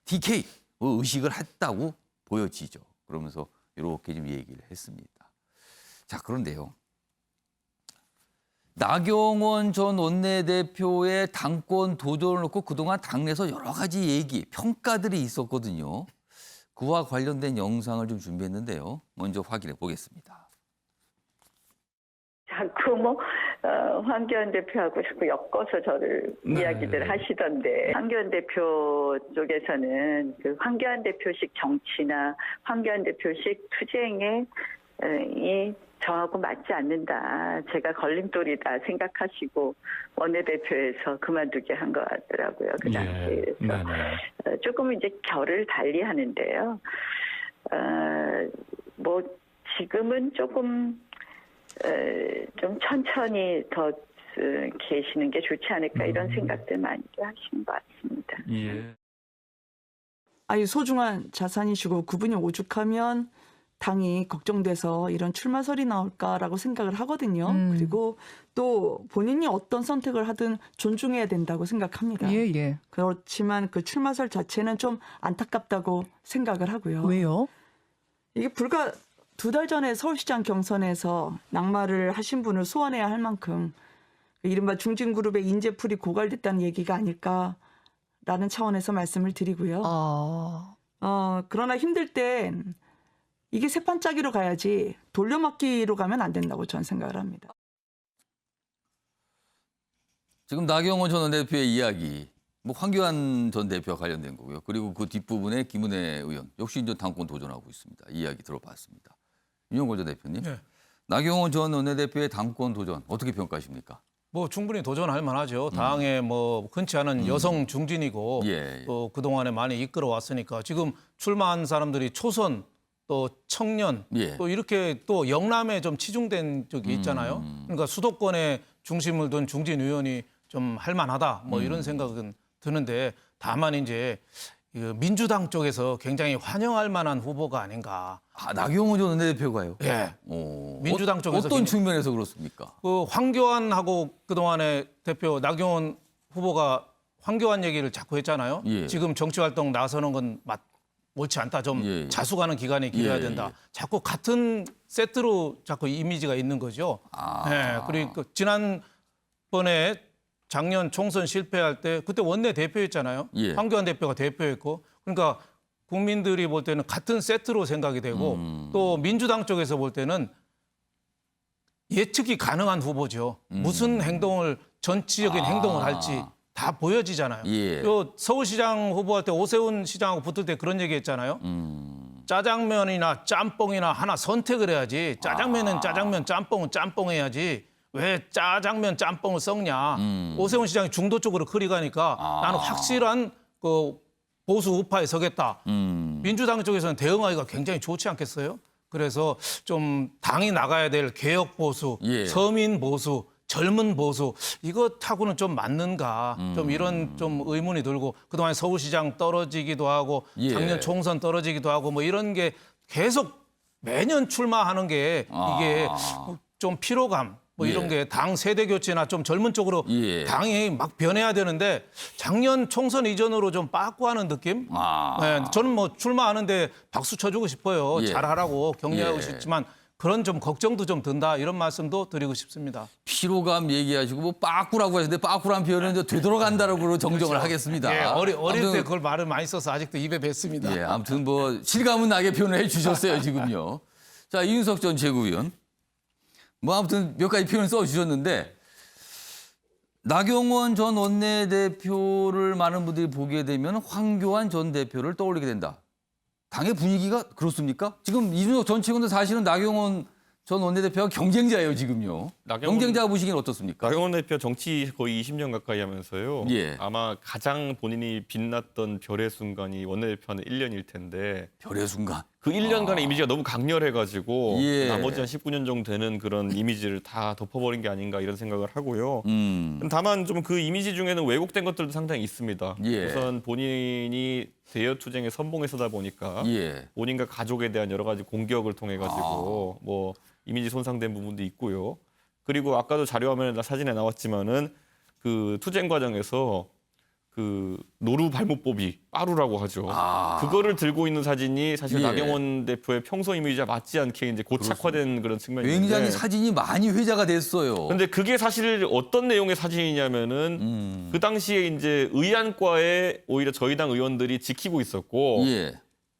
[SPEAKER 1] TK 의식을 했다고 보여지죠. 그러면서 이렇게 좀 얘기를 했습니다. 자, 그런데요. 나경원 전 원내대표의 당권 도전을 놓고 그동안 당내에서 여러 가지 얘기, 평가들이 있었거든요. 그와 관련된 영상을 좀 준비했는데요. 먼저 확인해 보겠습니다.
[SPEAKER 6] 자꾸 황교안 대표하고 자꾸 엮어서 저를 이야기들 하시던데 황교안 대표 쪽에서는 그 황교안 대표식 정치나 황교안 대표식 투쟁에 이 저하고 맞지 않는다. 제가 걸림돌이다 생각하시고 원내대표에서 그만두게 한 것 같더라고요. 그 당시에. 그래서 조금 이제 결을 달리 하는데요. 뭐 지금은 조금 좀 천천히 더 계시는 게 좋지 않을까 이런 생각들 많이 하시는 것 같습니다.
[SPEAKER 1] 예.
[SPEAKER 7] 아유 소중한 자산이시고 그분이 오죽하면 당이 걱정돼서 이런 출마설이 나올까라고 생각을 하거든요. 그리고 또 본인이 어떤 선택을 하든 존중해야 된다고 생각합니다.
[SPEAKER 8] 예, 예.
[SPEAKER 7] 그렇지만 그 출마설 자체는 좀 안타깝다고 생각을 하고요.
[SPEAKER 8] 왜요?
[SPEAKER 7] 이게 불과 2달 전에 서울시장 경선에서 낙마를 하신 분을 소환해야 할 만큼 이른바 중진그룹의 인재풀이 고갈됐다는 얘기가 아닐까라는 차원에서 말씀을 드리고요. 그러나 힘들 땐 이게 세판짜기로 가야지 돌려막기로 가면 안 된다고 저는 생각을 합니다.
[SPEAKER 1] 지금 나경원 전 원내대표의 이야기, 뭐 황교안 전 대표와 관련된 거고요. 그리고 그 뒷부분에 김은혜 의원, 역시 이제 당권 도전하고 있습니다. 이 이야기 들어봤습니다. 윤영걸 전 대표님,
[SPEAKER 4] 네.
[SPEAKER 1] 나경원 전 원내대표의 당권 도전 어떻게 평가하십니까?
[SPEAKER 4] 뭐 충분히 도전할 만하죠. 당에 뭐 흔치 않은 여성 중진이고
[SPEAKER 1] 예.
[SPEAKER 4] 또 그동안에 많이 이끌어 왔으니까 지금 출마한 사람들이 초선 또 청년
[SPEAKER 1] 예.
[SPEAKER 4] 또 이렇게 또 영남에 좀 치중된 적이 있잖아요. 그러니까 수도권에 중심을 둔 중진 의원이 좀 할 만하다 뭐 이런 생각은 드는데 다만 이제 그 민주당 쪽에서 굉장히 환영할 만한 후보가 아닌가.
[SPEAKER 1] 아, 나경원 전 원내대표가요?
[SPEAKER 4] 예.
[SPEAKER 1] 오.
[SPEAKER 4] 민주당 쪽에서
[SPEAKER 1] 어떤
[SPEAKER 4] 굉장히-
[SPEAKER 1] 측면에서 그렇습니까?
[SPEAKER 4] 그 황교안하고 그동안에 대표 나경원 후보가 황교안 얘기를 자꾸 했잖아요.
[SPEAKER 1] 예.
[SPEAKER 4] 지금 정치 활동 나서는 건 옳지 않다. 좀
[SPEAKER 1] 예, 예.
[SPEAKER 4] 자숙하는 기간이 길어야
[SPEAKER 1] 예,
[SPEAKER 4] 된다.
[SPEAKER 1] 예.
[SPEAKER 4] 자꾸 같은 세트로 자꾸 이미지가 있는 거죠.
[SPEAKER 1] 아.
[SPEAKER 4] 네, 그리고 지난번에 작년 총선 실패할 때 그때 원내 대표였잖아요.
[SPEAKER 1] 예.
[SPEAKER 4] 황교안 대표가 대표였고 그러니까 국민들이 볼 때는 같은 세트로 생각이 되고 또 민주당 쪽에서 볼 때는 예측이 가능한 후보죠. 무슨 행동을 정치적인 행동을 할지 다 보여지잖아요.
[SPEAKER 1] 예.
[SPEAKER 4] 요 서울시장 후보할 때 오세훈 시장하고 붙을 때 그런 얘기 했잖아요. 짜장면이나 짬뽕이나 하나 선택을 해야지. 짜장면은 짜장면, 짬뽕은 짬뽕 해야지. 왜 짜장면, 짬뽕을 썩냐. 오세훈 시장이 중도 쪽으로 크리 가니까 나는 확실한 그 보수 우파에 서겠다. 민주당 쪽에서는 대응하기가 굉장히 좋지 않겠어요? 그래서 좀 당이 나가야 될 개혁 보수,
[SPEAKER 1] 예.
[SPEAKER 4] 서민 보수, 젊은 보수 이것하고는 좀 맞는가 좀 이런 좀 의문이 들고 그동안 서울시장 떨어지기도 하고
[SPEAKER 1] 예.
[SPEAKER 4] 작년 총선 떨어지기도 하고 뭐 이런 게 계속 매년 출마하는 게 이게 좀 피로감 뭐 이런
[SPEAKER 1] 예.
[SPEAKER 4] 게 당 세대 교체나 좀 젊은 쪽으로
[SPEAKER 1] 예.
[SPEAKER 4] 당이 막 변해야 되는데 작년 총선 이전으로 좀 빠꾸하는 느낌? 네, 저는 뭐 출마하는데 박수 쳐주고 싶어요.
[SPEAKER 1] 예.
[SPEAKER 4] 잘하라고 격려하고
[SPEAKER 1] 예.
[SPEAKER 4] 싶지만 그런 좀 걱정도 좀 든다 이런 말씀도 드리고 싶습니다.
[SPEAKER 1] 피로감 얘기하시고 뭐 빠꾸라고 하시는데 빠꾸란 표현은 이제 되돌아간다라고 정정을 하겠습니다.
[SPEAKER 4] 예, 어릴
[SPEAKER 1] 아무튼,
[SPEAKER 4] 때 그걸 말을 많이 써서 아직도 입에 뱉습니다.
[SPEAKER 1] 예, 아무튼 뭐 실감은 나게 표현을 해주셨어요 지금요. 자, 이윤석 전 최고위원. 뭐 아무튼 몇 가지 표현을 써주셨는데 나경원 전 원내대표를 많은 분들이 보게 되면 황교안 전 대표를 떠올리게 된다. 당의 분위기가 그렇습니까? 지금 이준석 전 최고위원도 사실은 나경원 전 원내대표가 경쟁자예요 지금요. 경쟁자 보시기는 어떻습니까?
[SPEAKER 8] 나경원 대표 정치 거의 20년 가까이 하면서요.
[SPEAKER 1] 예.
[SPEAKER 8] 아마 가장 본인이 빛났던 별의 순간이 원내대표는 1년일 텐데
[SPEAKER 1] 별의 순간.
[SPEAKER 8] 그 1년간의 이미지가 너무 강렬해가지고
[SPEAKER 1] 예.
[SPEAKER 8] 나머지 한 19년 정도 되는 그런 이미지를 다 덮어버린 게 아닌가 이런 생각을 하고요.
[SPEAKER 1] 음.
[SPEAKER 8] 다만 좀 그 이미지 중에는 왜곡된 것들도 상당히 있습니다.
[SPEAKER 1] 예.
[SPEAKER 8] 우선 본인이 대여 투쟁에 선봉해서다 보니까
[SPEAKER 1] 예.
[SPEAKER 8] 본인과 가족에 대한 여러 가지 공격을 통해 가지고 뭐 이미지 손상된 부분도 있고요. 그리고 아까도 자료화면에 사진에 나왔지만은 그 투쟁 과정에서 그 노루 발목법이 빠루라고 하죠. 그거를 들고 있는 사진이 사실
[SPEAKER 1] 예.
[SPEAKER 8] 나경원 대표의 평소 이미지와 맞지 않게 이제 고착화된 그런 측면이 있는데
[SPEAKER 1] 굉장히 사진이 많이 회자가 됐어요.
[SPEAKER 8] 근데 그게 사실 어떤 내용의 사진이냐면은 그 당시에 이제 의안과에 오히려 저희 당 의원들이 지키고 있었고
[SPEAKER 1] 예.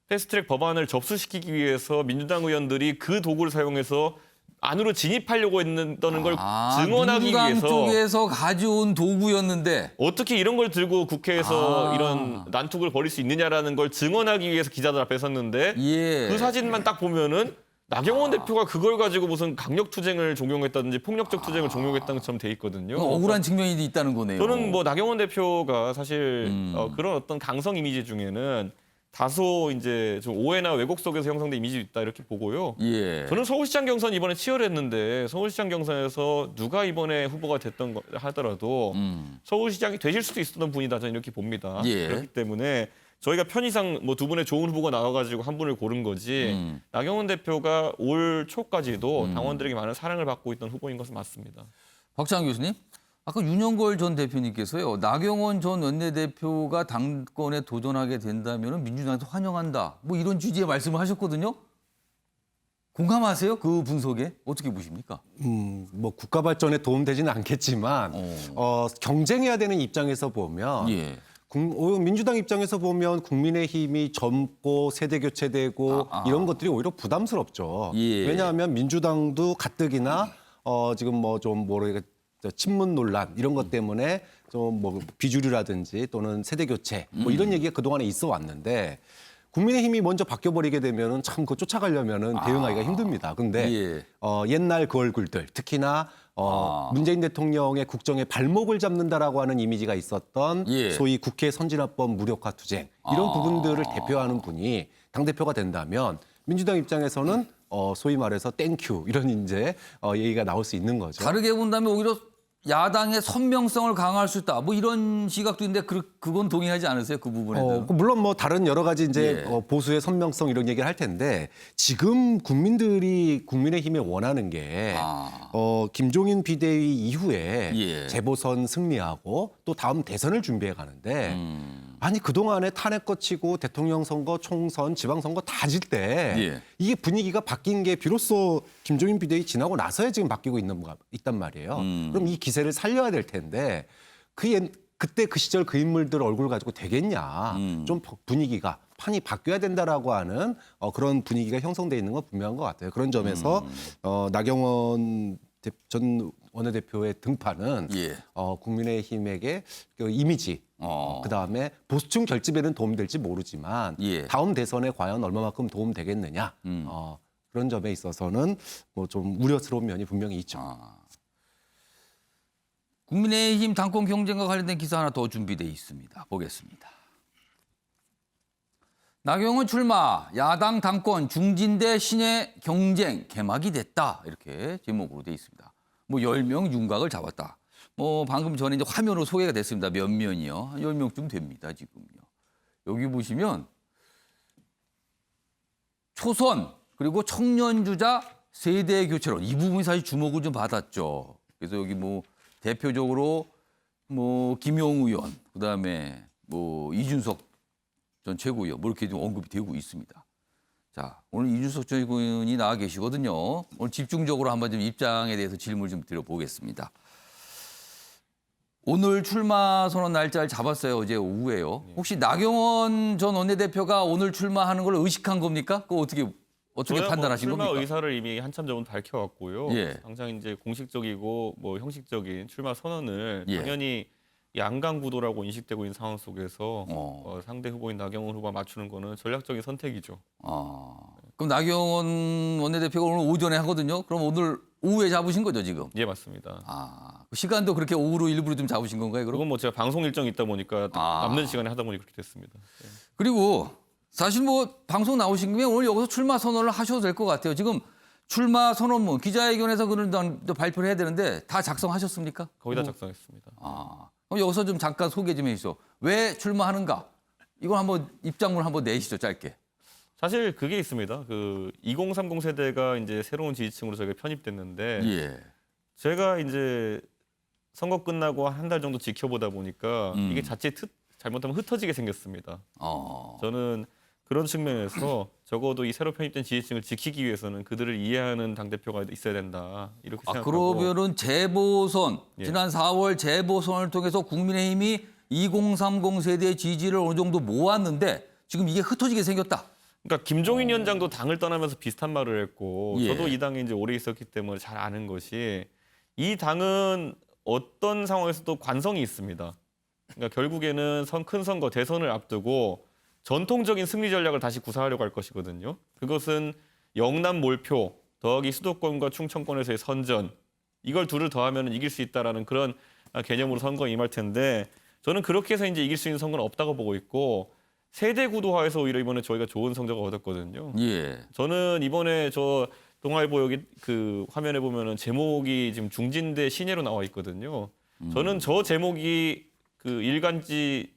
[SPEAKER 8] 패스트트랙 법안을 접수시키기 위해서 민주당 의원들이 그 도구를 사용해서 안으로 진입하려고 했다는 걸 증언하기
[SPEAKER 1] 민주당
[SPEAKER 8] 위해서
[SPEAKER 1] 쪽에서 가져온 도구였는데
[SPEAKER 8] 어떻게 이런 걸 들고 국회에서 이런 난투를 벌일 수 있느냐라는 걸 증언하기 위해서 기자들 앞에 섰는데
[SPEAKER 1] 예.
[SPEAKER 8] 그 사진만 딱 보면은 나경원 대표가 그걸 가지고 무슨 강력 투쟁을 종용했다든지 폭력적 투쟁을 종용했다는 것처럼 돼 있거든요.
[SPEAKER 1] 억울한 측면이 있다는 거네요.
[SPEAKER 8] 저는 뭐 나경원 대표가 사실 그런 어떤 강성 이미지 중에는 다소 이제 좀 오해나 왜곡 속에서 형성된 이미지 있다 이렇게 보고요.
[SPEAKER 1] 예.
[SPEAKER 8] 저는 서울시장 경선 이번에 치열했는데 서울시장 경선에서 누가 이번에 후보가 됐던 거 하더라도 서울시장이 되실 수도 있었던 분이다 저는 이렇게 봅니다.
[SPEAKER 1] 예.
[SPEAKER 8] 그렇기 때문에 저희가 편의상 뭐 두 분의 좋은 후보가 나와가지고 한 분을 고른 거지 나경원 대표가 올 초까지도 당원들에게 많은 사랑을 받고 있던 후보인 것은 맞습니다.
[SPEAKER 1] 박찬 교수님, 아까 윤영걸 전 대표님께서요. 나경원 전 원내대표가 당권에 도전하게 된다면 민주당에서 환영한다. 뭐 이런 취지의 말씀을 하셨거든요. 공감하세요? 그 분석에 어떻게 보십니까?
[SPEAKER 5] 뭐 국가 발전에 도움되지는 않겠지만 경쟁해야 되는 입장에서 보면
[SPEAKER 1] 예.
[SPEAKER 5] 민주당 입장에서 보면 국민의힘이 젊고 세대 교체되고 이런 것들이 오히려 부담스럽죠.
[SPEAKER 1] 예.
[SPEAKER 5] 왜냐하면 민주당도 가뜩이나 지금 뭐 좀 뭐랄까 친문 논란 이런 것 때문에 좀 뭐 비주류라든지 또는 세대 교체 뭐 이런 얘기가 그동안에 있어 왔는데 국민의힘이 먼저 바뀌어버리게 되면은 참 그거 쫓아가려면은 대응하기가 힘듭니다. 근데
[SPEAKER 1] 예.
[SPEAKER 5] 옛날 그 얼굴들 특히나 문재인 대통령의 국정에 발목을 잡는다라고 하는 이미지가 있었던
[SPEAKER 1] 예.
[SPEAKER 5] 소위 국회 선진화법 무력화 투쟁 이런 부분들을 대표하는 분이 당대표가 된다면 민주당 입장에서는 소위 말해서 땡큐 이런 이제 얘기가 나올 수 있는 거죠.
[SPEAKER 1] 다르게 본다면 오히려 야당의 선명성을 강화할 수 있다. 뭐 이런 시각도 있는데 그건 동의하지 않으세요? 그 부분에는.
[SPEAKER 5] 물론 뭐 다른 여러 가지 이제
[SPEAKER 1] 예.
[SPEAKER 5] 보수의 선명성 이런 얘기를 할 텐데 지금 국민들이 국민의힘에 원하는 게 김종인 비대위 이후에
[SPEAKER 1] 예.
[SPEAKER 5] 재보선 승리하고 또 다음 대선을 준비해 가는데 아니 그동안에 탄핵 거치고 대통령 선거, 총선, 지방선거 다 질 때
[SPEAKER 1] 예.
[SPEAKER 5] 이게 분위기가 바뀐 게 비로소 김종인 비대위 지나고 나서야 지금 바뀌고 있단 말이에요. 그럼 이 기세를 살려야 될 텐데 그때 그 시절 그 인물들 얼굴 가지고 되겠냐. 좀 분위기가 판이 바뀌어야 된다라고 하는 그런 분위기가 형성돼 있는 건 분명한 것 같아요. 그런 점에서 나경원 전 원내대표의 등판은
[SPEAKER 1] 예.
[SPEAKER 5] 국민의힘에게 그 이미지 그다음에 보수층 결집에는 도움될지 모르지만
[SPEAKER 1] 예.
[SPEAKER 5] 다음 대선에 과연 얼마만큼 도움되겠느냐 그런 점에 있어서는 뭐 좀 우려스러운 면이 분명히 있죠.
[SPEAKER 1] 국민의힘 당권 경쟁과 관련된 기사 하나 더 준비돼 있습니다. 보겠습니다. 나경원 출마, 야당 당권 중진대 신의 경쟁 개막이 됐다. 이렇게 제목으로 돼 있습니다. 뭐 10명 윤곽을 잡았다. 뭐 방금 전에 이제 화면으로 소개가 됐습니다. 몇 면이요? 한 10명쯤 됩니다, 지금요. 여기 보시면 초선 그리고 청년 주자 세대 교체론 이 부분이 사실 주목을 좀 받았죠. 그래서 여기 뭐 대표적으로 뭐 김용우 의원, 그다음에 뭐 이준석 전 최고위원 뭐 이렇게 좀 언급이 되고 있습니다. 자, 오늘 이준석 전 최고위원이 나와 계시거든요. 오늘 집중적으로 한번 좀 입장에 대해서 질문을 좀 드려보겠습니다. 오늘 출마 선언 날짜를 잡았어요. 어제 오후에요. 혹시 나경원 전 원내대표가 오늘 출마하는 걸 의식한 겁니까? 그거 어떻게 판단하신
[SPEAKER 8] 출마
[SPEAKER 1] 겁니까?
[SPEAKER 8] 의사를 이미 한참 전부터 밝혀왔고요.
[SPEAKER 1] 예.
[SPEAKER 8] 당장 이제 공식적이고 뭐 형식적인 출마 선언을
[SPEAKER 1] 예.
[SPEAKER 8] 당연히 양강 구도라고 인식되고 있는 상황 속에서 상대 후보인 나경원 후보와 맞추는 거는 전략적인 선택이죠.
[SPEAKER 1] 그럼 나경원 원내대표가 오늘 오전에 하거든요. 그럼 오늘 오후에 잡으신 거죠, 지금?
[SPEAKER 8] 예, 맞습니다.
[SPEAKER 1] 그 시간도 그렇게 오후로 일부러 좀 잡으신 건가요, 그럼?
[SPEAKER 8] 그건 뭐 제가 방송 일정이 있다 보니까 남는 시간에 하다 보니 그렇게 됐습니다. 예.
[SPEAKER 1] 그리고 사실 뭐 방송 나오신 김에 오늘 여기서 출마 선언을 하셔도 될 것 같아요. 지금 출마 선언문 기자회견에서 그런 발표를 해야 되는데 다 작성하셨습니까?
[SPEAKER 8] 거의 다 작성했습니다.
[SPEAKER 1] 그럼 여기서 좀 잠깐 소개 좀 해주시죠. 왜 출마하는가? 이걸 한번 입장문 한번 내시죠, 짧게.
[SPEAKER 8] 사실 그게 있습니다. 그 2030 세대가 이제 새로운 지지층으로 저희가 편입됐는데
[SPEAKER 1] 예.
[SPEAKER 8] 제가 이제 선거 끝나고 한 달 정도 지켜보다 보니까 이게 자칫 잘못하면 흩어지게 생겼습니다. 저는 그런 측면에서 적어도 이 새로 편입된 지지층을 지키기 위해서는 그들을 이해하는 당대표가 있어야 된다. 이렇게 생각하고.
[SPEAKER 1] 그러면은 재보선,
[SPEAKER 8] 예.
[SPEAKER 1] 지난 4월 재보선을 통해서 국민의힘이 2030 세대의 지지를 어느 정도 모았는데 지금 이게 흩어지게 생겼다.
[SPEAKER 8] 그러니까 김종인 위원장도 당을 떠나면서 비슷한 말을 했고
[SPEAKER 1] 예.
[SPEAKER 8] 저도 이 당에 이제 오래 있었기 때문에 잘 아는 것이 이 당은 어떤 상황에서도 관성이 있습니다. 그러니까 결국에는 큰 선거 대선을 앞두고 전통적인 승리 전략을 다시 구사하려고 할 것이거든요. 그것은 영남 몰표 더하기 수도권과 충청권에서의 선전 이걸 둘을 더하면 이길 수 있다라는 그런 개념으로 선거에 임할 텐데 저는 그렇게 해서 이제 이길 수 있는 선거는 없다고 보고 있고 세대 구도화에서 오히려 이번에 저희가 좋은 성적을 얻었거든요.
[SPEAKER 1] 예.
[SPEAKER 8] 저는 이번에 저 동아일보 여기 그 화면에 보면은 제목이 지금 중진대 신예로 나와 있거든요. 저는 저 제목이 그 일간지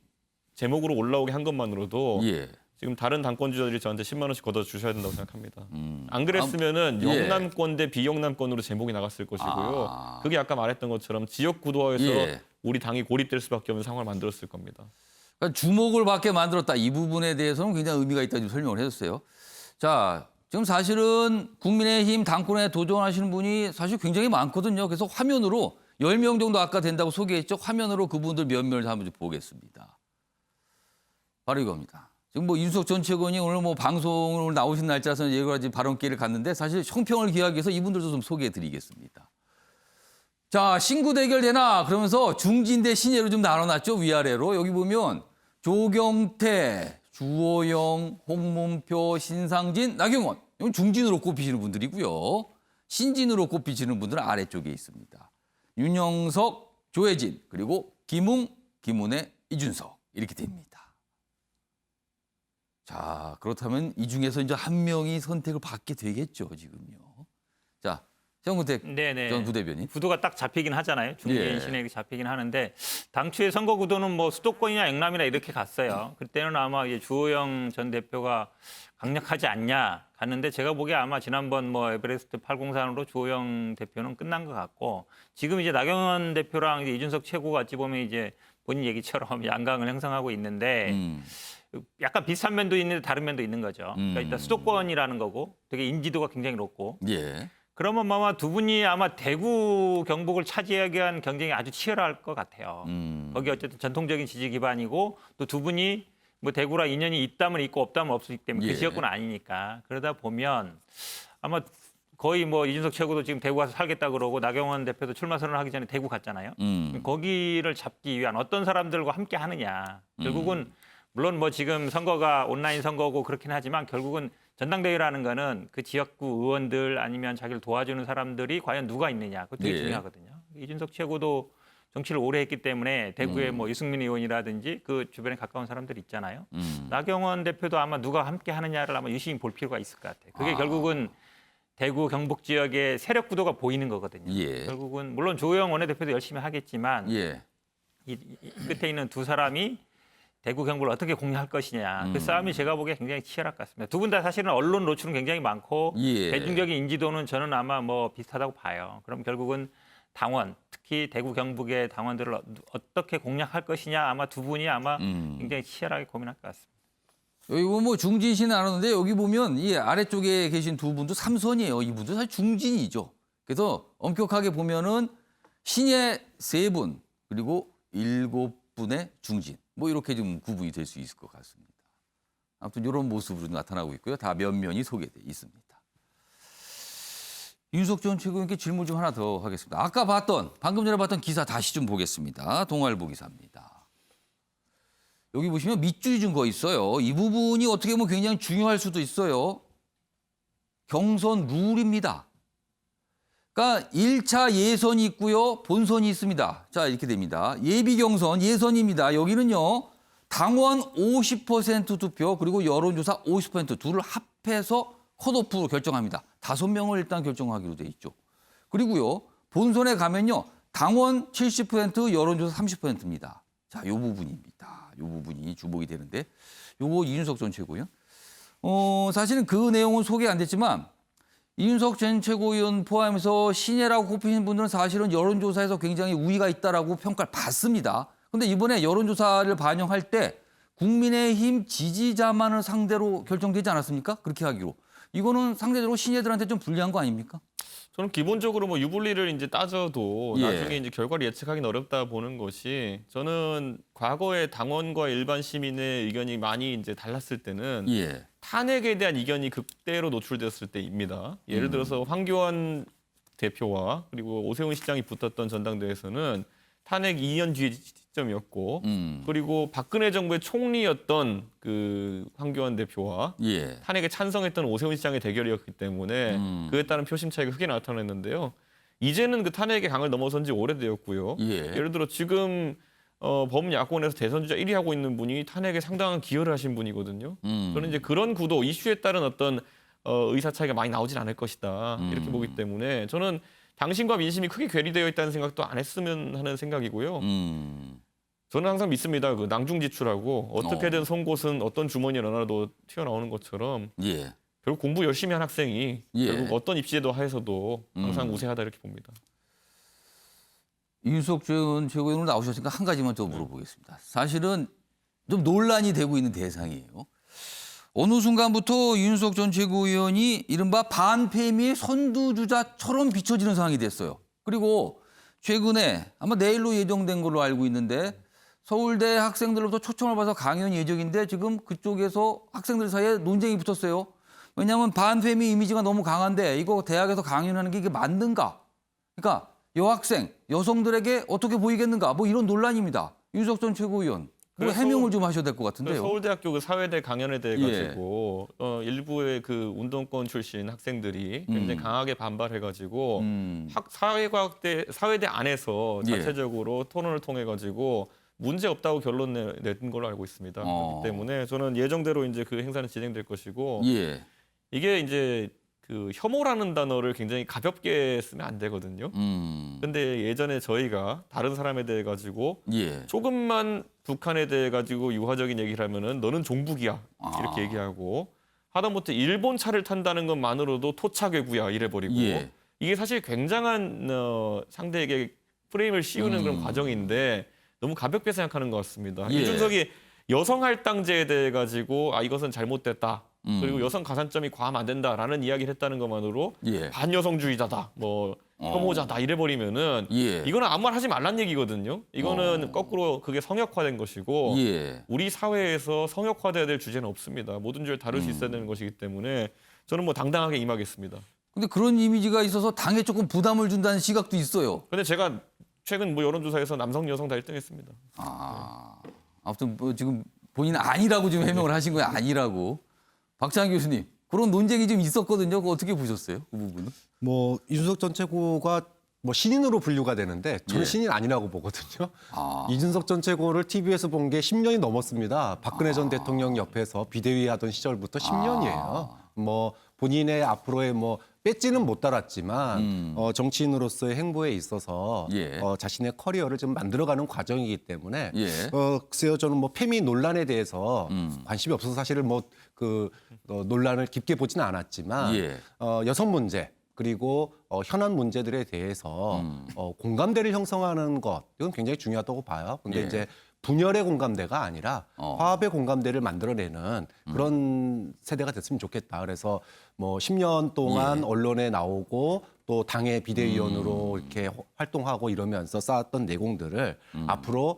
[SPEAKER 8] 제목으로 올라오게 한 것만으로도
[SPEAKER 1] 예.
[SPEAKER 8] 지금 다른 당권주자들이 저한테 10만 원씩 걷어 주셔야 된다고 생각합니다. 안 그랬으면은
[SPEAKER 1] 예.
[SPEAKER 8] 영남권 대 비영남권으로 제목이 나갔을 것이고요. 그게 아까 말했던 것처럼 지역 구도화에서
[SPEAKER 1] 예.
[SPEAKER 8] 우리 당이 고립될 수밖에 없는 상황을 만들었을 겁니다.
[SPEAKER 1] 그러니까 주목을 받게 만들었다. 이 부분에 대해서는 굉장히 의미가 있다. 좀 설명을 해줬어요. 자, 지금 사실은 국민의힘 당권에 도전하시는 분이 사실 굉장히 많거든요. 그래서 화면으로 10명 정도 아까 된다고 소개했죠. 화면으로 그분들 몇 명을 한번 좀 보겠습니다. 바로 이겁니다. 지금 뭐 이준석 전 최고위원이 오늘 뭐 방송을 나오신 날짜에서 여러 가지 발언 기회를 갖는데 사실 형평을 기하기 위해서 이분들도 좀 소개해 드리겠습니다. 자, 신구 대결 되나? 그러면서 중진 대 신예로 좀 나눠놨죠. 위아래로. 여기 보면 조경태, 주호영, 홍문표, 신상진, 나경원. 이건 중진으로 꼽히시는 분들이고요. 신진으로 꼽히시는 분들은 아래쪽에 있습니다. 윤영석, 조혜진, 그리고 김웅, 김은혜, 이준석 이렇게 됩니다. 자, 그렇다면 이 중에서 이제 한 명이 선택을 받게 되겠죠, 지금요. 자, 정근택
[SPEAKER 3] 네네.
[SPEAKER 1] 전 부대변인.
[SPEAKER 3] 구도가 딱 잡히긴 하잖아요. 중진
[SPEAKER 1] 예.
[SPEAKER 3] 신액이 잡히긴 하는데 당초의 선거 구도는 뭐 수도권이나 영남이나 이렇게 갔어요. 그때는 아마 이제 주호영 전 대표가 강력하지 않냐 갔는데 제가 보기에 아마 지난번 뭐 에베레스트 803으로 주호영 대표는 끝난 것 같고 지금 이제 나경원 대표랑 이제 이준석 최고가 어찌 보면 이제 본인 얘기처럼 양강을 형성하고 있는데 약간 비슷한 면도 있는데 다른 면도 있는 거죠. 그러니까 일단 수도권이라는 거고 되게 인지도가 굉장히 높고
[SPEAKER 1] 예.
[SPEAKER 3] 그러면 아마 두 분이 아마 대구 경북을 차지하기 위한 경쟁이 아주 치열할 것 같아요. 거기 어쨌든 전통적인 지지 기반이고 또 두 분이 뭐 대구랑 인연이 있다면 있고 없다면 없기 때문에
[SPEAKER 1] 예.
[SPEAKER 3] 그 지역구는 아니니까 그러다 보면 아마 거의 뭐 이준석 최고도 지금 대구 가서 살겠다 그러고 나경원 대표도 출마 선언을 하기 전에 대구 갔잖아요. 거기를 잡기 위한 어떤 사람들과 함께 하느냐. 결국은 물론 뭐 지금 선거가 온라인 선거고 그렇긴 하지만 결국은 전당대회라는 거는 그 지역구 의원들 아니면 자기를 도와주는 사람들이 과연 누가 있느냐. 그거 되게
[SPEAKER 1] 네.
[SPEAKER 3] 중요하거든요. 이준석 최고도 정치를 오래 했기 때문에 대구에 뭐 유승민 의원이라든지 그 주변에 가까운 사람들이 있잖아요. 나경원 대표도 아마 누가 함께 하느냐를 아마 유심히 볼 필요가 있을 것 같아요. 그게 결국은 대구 경북 지역의 세력 구도가 보이는 거거든요.
[SPEAKER 1] 예.
[SPEAKER 3] 결국은 물론 조영 원내대표도 열심히 하겠지만
[SPEAKER 1] 예.
[SPEAKER 3] 이 끝에 있는 두 사람이 대구 경북을 어떻게 공략할 것이냐. 그 싸움이 제가 보기에 굉장히 치열할 것 같습니다. 두 분 다 사실은 언론 노출은 굉장히 많고
[SPEAKER 1] 예.
[SPEAKER 3] 대중적인 인지도는 저는 아마 뭐 비슷하다고 봐요. 그럼 결국은 당원, 특히 대구 경북의 당원들을 어떻게 공략할 것이냐 아마 두 분이 아마 굉장히 치열하게 고민할 것 같습니다.
[SPEAKER 1] 여기 뭐 중진시는 않았는데 여기 보면 이 아래쪽에 계신 두 분도 삼선이에요. 이분도 사실 중진이죠. 그래서 엄격하게 보면은 신예 3분 그리고 7분의 중진. 뭐 이렇게 좀 구분이 될 수 있을 것 같습니다. 아무튼 이런 모습으로 나타나고 있고요. 다 면면이 소개돼 있습니다. 윤석 전 최고위원께 질문 좀 하나 더 하겠습니다. 아까 방금 전에 봤던 기사 다시 좀 보겠습니다. 동아일보 기사입니다. 여기 보시면 밑줄이 좀 거 있어요. 이 부분이 어떻게 보면 굉장히 중요할 수도 있어요. 경선 룰입니다. 그러니까 1차 예선이 있고요. 본선이 있습니다. 자, 이렇게 됩니다. 예비 경선, 예선입니다. 여기는요. 당원 50% 투표 그리고 여론조사 50% 둘을 합해서 컷오프로 결정합니다. 5명을 일단 결정하기로 돼 있죠. 그리고요. 본선에 가면요. 당원 70%, 여론조사 30%입니다. 자, 요 부분입니다. 요 부분이 주목이 되는데 요거 이준석 전 최고위원. 사실은 그 내용은 소개 안 됐지만 이준석 전 최고위원 포함해서 신예라고 꼽히는 분들은 사실은 여론조사에서 굉장히 우위가 있다라고 평가를 받습니다. 그런데 이번에 여론조사를 반영할 때 국민의힘 지지자만을 상대로 결정되지 않았습니까? 그렇게 하기로. 이거는 상대적으로 신예들한테 좀 불리한 거 아닙니까?
[SPEAKER 8] 저는 기본적으로 뭐 유불리를 이제 따져도
[SPEAKER 1] 예.
[SPEAKER 8] 나중에 이제 결과를 예측하기는 어렵다 보는 것이 저는 과거에 당원과 일반 시민의 의견이 많이 이제 달랐을 때는
[SPEAKER 1] 예.
[SPEAKER 8] 탄핵에 대한 이견이 극대로 노출됐을 때입니다. 예를 들어서 황교안 대표와 그리고 오세훈 시장이 붙었던 전당대회에서는 탄핵 2년 뒤의 시점이었고 그리고 박근혜 정부의 총리였던 그 황교안 대표와
[SPEAKER 1] 예.
[SPEAKER 8] 탄핵에 찬성했던 오세훈 시장의 대결이었기 때문에 그에 따른 표심 차이가 크게 나타났는데요. 이제는 그 탄핵의 강을 넘어선 지 오래되었고요.
[SPEAKER 1] 예.
[SPEAKER 8] 예를 들어 지금 범야권에서 대선 주자 1위 하고 있는 분이 탄핵에 상당한 기여를 하신 분이거든요. 저는 이제 그런 구도, 이슈에 따른 어떤 의사 차이가 많이 나오진 않을 것이다. 이렇게 보기 때문에 저는 당신과 민심이 크게 괴리되어 있다는 생각도 안 했으면 하는 생각이고요. 저는 항상 믿습니다. 그 낭중지출하고 어떻게든 송곳은 어떤 주머니에 넣어놔도 튀어나오는 것처럼
[SPEAKER 1] 예.
[SPEAKER 8] 결국 공부 열심히 한 학생이
[SPEAKER 1] 예.
[SPEAKER 8] 결국 어떤 입시제도 하에서도 항상 우세하다 이렇게 봅니다.
[SPEAKER 1] 이준석 전 최고위원 나오셨으니까 한 가지만 더 물어보겠습니다. 사실은 좀 논란이 되고 있는 대상이에요. 어느 순간부터 이준석 전 최고위원이 이른바 반패미의 선두주자처럼 비춰지는 상황이 됐어요. 그리고 최근에 아마 내일로 예정된 걸로 알고 있는데 서울대 학생들로부터 초청을 받아서 강연 예정인데 지금 그쪽에서 학생들 사이에 논쟁이 붙었어요. 왜냐하면 반패미 이미지가 너무 강한데 이거 대학에서 강연하는 게 이게 맞는가? 그러니까 여학생, 여성들에게 어떻게 보이겠는가? 뭐 이런 논란입니다. 이준석 전 최고위원. 뭐 해명을 좀 하셔야 될 것
[SPEAKER 8] 그
[SPEAKER 1] 같은데요.
[SPEAKER 8] 서울대학교 그 사회대 강연에 대해 가지고 일부의 그 운동권 출신 학생들이 굉장히 강하게 반발해가지고 사회대 안에서
[SPEAKER 1] 예.
[SPEAKER 8] 자체적으로 토론을 통해 가지고 문제 없다고 결론 낸 걸로 알고 있습니다. 그렇기 때문에 저는 예정대로 이제 그 행사는 진행될 것이고
[SPEAKER 1] 예.
[SPEAKER 8] 이게 이제 그 혐오라는 단어를 굉장히 가볍게 쓰면 안 되거든요. 근데 예전에 저희가 다른 사람에 대해 가지고
[SPEAKER 1] 예.
[SPEAKER 8] 조금만 북한에 대해 가지고 유화적인 얘기를 하면은 너는 종북이야 이렇게 얘기하고 하다못해 일본 차를 탄다는 것만으로도 토착외구야 이래버리고
[SPEAKER 1] 예.
[SPEAKER 8] 이게 사실 굉장한 상대에게 프레임을 씌우는 그런 과정인데 너무 가볍게 생각하는 것 같습니다.
[SPEAKER 1] 예.
[SPEAKER 8] 이준석이 여성 할당제에 대해 가지고 이것은 잘못됐다. 그리고 여성 가산점이 과하면 안 된다라는 이야기를 했다는 것만으로
[SPEAKER 1] 예.
[SPEAKER 8] 반여성주의자다, 뭐 혐오자다 이래버리면은
[SPEAKER 1] 예.
[SPEAKER 8] 이거는 아무 말 하지 말란 얘기거든요. 이거는 거꾸로 그게 성역화된 것이고
[SPEAKER 1] 예.
[SPEAKER 8] 우리 사회에서 성역화돼야 될 주제는 없습니다. 모든 주제를 다룰 수 있어야 되는 것이기 때문에 저는 뭐 당당하게 임하겠습니다.
[SPEAKER 1] 근데 그런 이미지가 있어서 당에 조금 부담을 준다는 시각도 있어요.
[SPEAKER 8] 근데 제가 최근 뭐 여론조사에서 남성, 여성 다 1등했습니다.
[SPEAKER 1] 아무튼 뭐 지금 본인은 아니라고 지금 해명을 하신 거예요. 아니라고. 박찬환 교수님, 그런 논쟁이 좀 있었거든요. 그거 어떻게 보셨어요? 그 부분은?
[SPEAKER 5] 뭐 이준석 전 최고가 뭐 신인으로 분류가 되는데 저는
[SPEAKER 1] 예.
[SPEAKER 5] 신인 아니라고 보거든요. 이준석 전 최고를 TV에서 본 게 10년이 넘었습니다. 박근혜 전 대통령 옆에서 비대위 하던 시절부터 10년이에요. 뭐 본인의 앞으로의 뭐 배지는 못 달았지만 정치인으로서의 행보에 있어서
[SPEAKER 1] 예.
[SPEAKER 5] 자신의 커리어를 좀 만들어가는 과정이기 때문에
[SPEAKER 1] 예.
[SPEAKER 5] 글쎄요 저는 뭐 페미 논란에 대해서 관심이 없어서 사실은 뭐 그 논란을 깊게 보지는 않았지만
[SPEAKER 1] 예.
[SPEAKER 5] 여성 문제 그리고 현안 문제들에 대해서 공감대를 형성하는 것 이건 굉장히 중요하다고 봐요. 근데
[SPEAKER 1] 예.
[SPEAKER 5] 이제 분열의 공감대가 아니라 화합의 공감대를 만들어내는 그런 세대가 됐으면 좋겠다. 그래서 뭐 10년 동안
[SPEAKER 1] 예.
[SPEAKER 5] 언론에 나오고 또 당의 비대위원으로 이렇게 활동하고 이러면서 쌓았던 내공들을 앞으로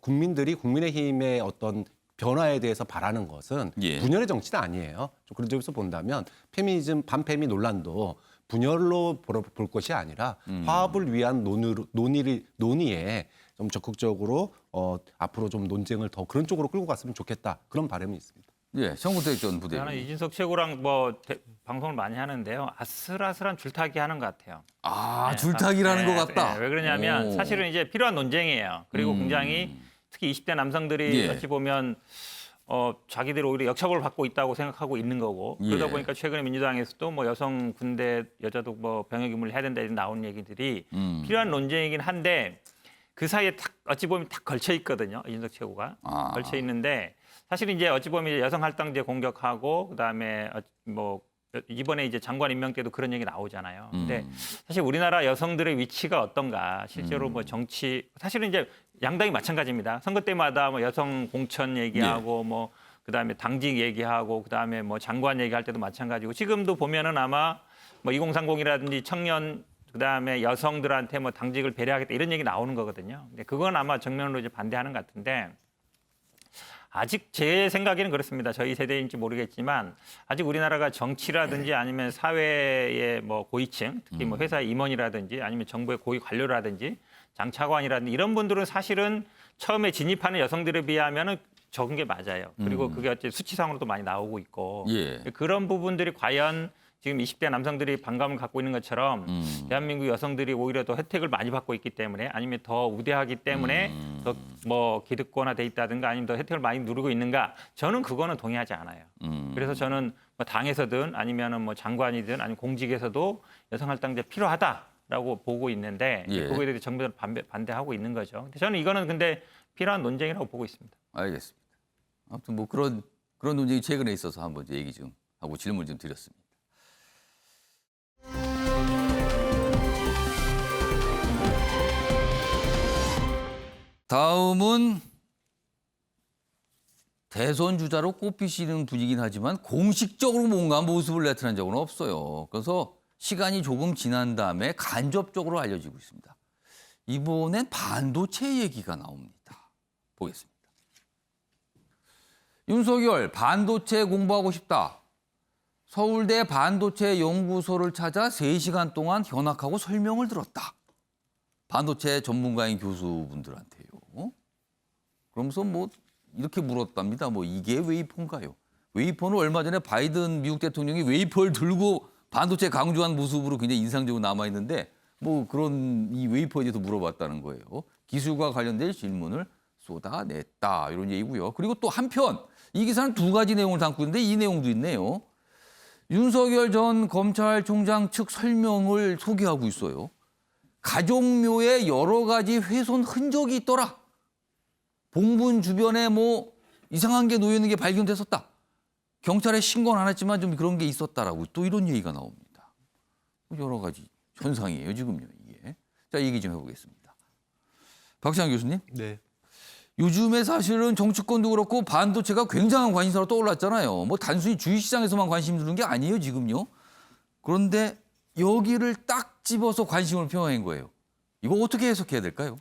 [SPEAKER 5] 국민들이 국민의힘의 어떤 변화에 대해서 바라는 것은
[SPEAKER 1] 예.
[SPEAKER 5] 분열의 정치는 아니에요. 좀 그런 점에서 본다면 페미니즘 반페미 논란도 분열로 볼 것이 아니라 화합을 위한 논의에 좀 적극적으로 앞으로 좀 논쟁을 더 그런 쪽으로 끌고 갔으면 좋겠다. 그런 바람이 있습니다.
[SPEAKER 1] 예, 정구택 전
[SPEAKER 3] 저는
[SPEAKER 1] 부대변인.
[SPEAKER 3] 이준석 최고랑 뭐 방송을 많이 하는데요. 아슬아슬한 줄타기 하는 것 같아요. 네,
[SPEAKER 1] 줄타기라는 것 같다.
[SPEAKER 3] 네, 왜 그러냐면
[SPEAKER 1] 오.
[SPEAKER 3] 사실은 이제 필요한 논쟁이에요. 그리고 굉장히 특히 20대 남성들이
[SPEAKER 1] 예.
[SPEAKER 3] 어찌 보면 자기들이 오히려 역착을 받고 있다고 생각하고 있는 거고 그러다
[SPEAKER 1] 예.
[SPEAKER 3] 보니까 최근에 민주당에서도 뭐 여성 군대 여자도 뭐 병역 의무를 해야 된다 이런 나오는 얘기들이 필요한 논쟁이긴 한데 그 사이에 딱 어찌 보면 딱 걸쳐 있거든요. 이준석 최고가 걸쳐 있는데 사실 이제 어찌 보면 이제 여성 할당제 공격하고 그다음에 뭐 이번에 이제 장관 임명 때도 그런 얘기 나오잖아요. 근데 사실 우리나라 여성들의 위치가 어떤가 실제로 뭐 정치 사실은 이제 양당이 마찬가지입니다. 선거 때마다 뭐 여성 공천 얘기하고 뭐 그다음에 당직 얘기하고 그다음에 뭐 장관 얘기할 때도 마찬가지고 지금도 보면은 아마 뭐 2030이라든지 청년 그다음에 여성들한테 뭐 당직을 배려하겠다 이런 얘기 나오는 거거든요. 근데 그건 아마 정면으로 이제 반대하는 것 같은데 아직 제 생각에는 그렇습니다. 저희 세대인지 모르겠지만 아직 우리나라가 정치라든지 아니면 사회의 뭐 고위층, 특히 뭐 회사 임원이라든지 아니면 정부의 고위 관료라든지 장차관이라든지 이런 분들은 사실은 처음에 진입하는 여성들에 비하면은 적은 게 맞아요. 그리고 그게 어째 수치상으로도 많이 나오고 있고
[SPEAKER 1] 예.
[SPEAKER 3] 그런 부분들이 과연 지금 20대 남성들이 반감을 갖고 있는 것처럼 대한민국 여성들이 오히려 더 혜택을 많이 받고 있기 때문에 아니면 더 우대하기 때문에 더 뭐 기득권화돼 있다든가 아니면 더 혜택을 많이 누리고 있는가 저는 그거는 동의하지 않아요. 그래서 저는 뭐 당에서든 아니면은 뭐 장관이든 아니면 공직에서도 여성 할당제 필요하다라고 보고 있는데
[SPEAKER 1] 예.
[SPEAKER 3] 그거에 대해서 정부는 반대하고 있는 거죠. 근데 저는 이거는 근데 필요한 논쟁이라고 보고 있습니다.
[SPEAKER 1] 알겠습니다. 아무튼 뭐 그런 논쟁이 최근에 있어서 한번 이제 얘기 좀 하고 질문 좀 드렸습니다. 다음은 대선 주자로 꼽히시는 분이긴 하지만 공식적으로 뭔가 모습을 나타난 적은 없어요. 그래서 시간이 조금 지난 다음에 간접적으로 알려지고 있습니다. 이번엔 반도체 얘기가 나옵니다. 보겠습니다. 윤석열 반도체 공부하고 싶다. 서울대 반도체 연구소를 찾아 3시간 동안 견학하고 설명을 들었다. 반도체 전문가인 교수분들한테요. 그러면서 뭐 이렇게 물었답니다. 뭐 이게 웨이퍼인가요? 웨이퍼는 얼마 전에 바이든 미국 대통령이 웨이퍼를 들고 반도체 강조한 모습으로 굉장히 인상적으로 남아 있는데 뭐 그런 이 웨이퍼에 대해서 물어봤다는 거예요. 기술과 관련된 질문을 쏟아냈다 이런 얘기고요. 그리고 또 한편 이 기사는 두 가지 내용을 담고 있는데 이 내용도 있네요. 윤석열 전 검찰총장 측 설명을 소개하고 있어요. 가족묘에 여러 가지 훼손 흔적이 있더라. 봉분 주변에 뭐 이상한 게 놓여 있는 게 발견됐었다. 경찰에 신고는 안 했지만 좀 그런 게 있었다라고 또 이런 얘기가 나옵니다. 여러 가지 현상이에요, 지금요, 이게. 자, 얘기 좀 해보겠습니다. 박시환 교수님.
[SPEAKER 5] 네.
[SPEAKER 1] 요즘에 사실은 정치권도 그렇고 반도체가 굉장한 관심사로 떠올랐잖아요. 뭐 단순히 주식시장에서만 관심 두는 게 아니에요, 지금요. 그런데 여기를 딱 집어서 관심을 표명한 거예요. 이거 어떻게 해석해야 될까요?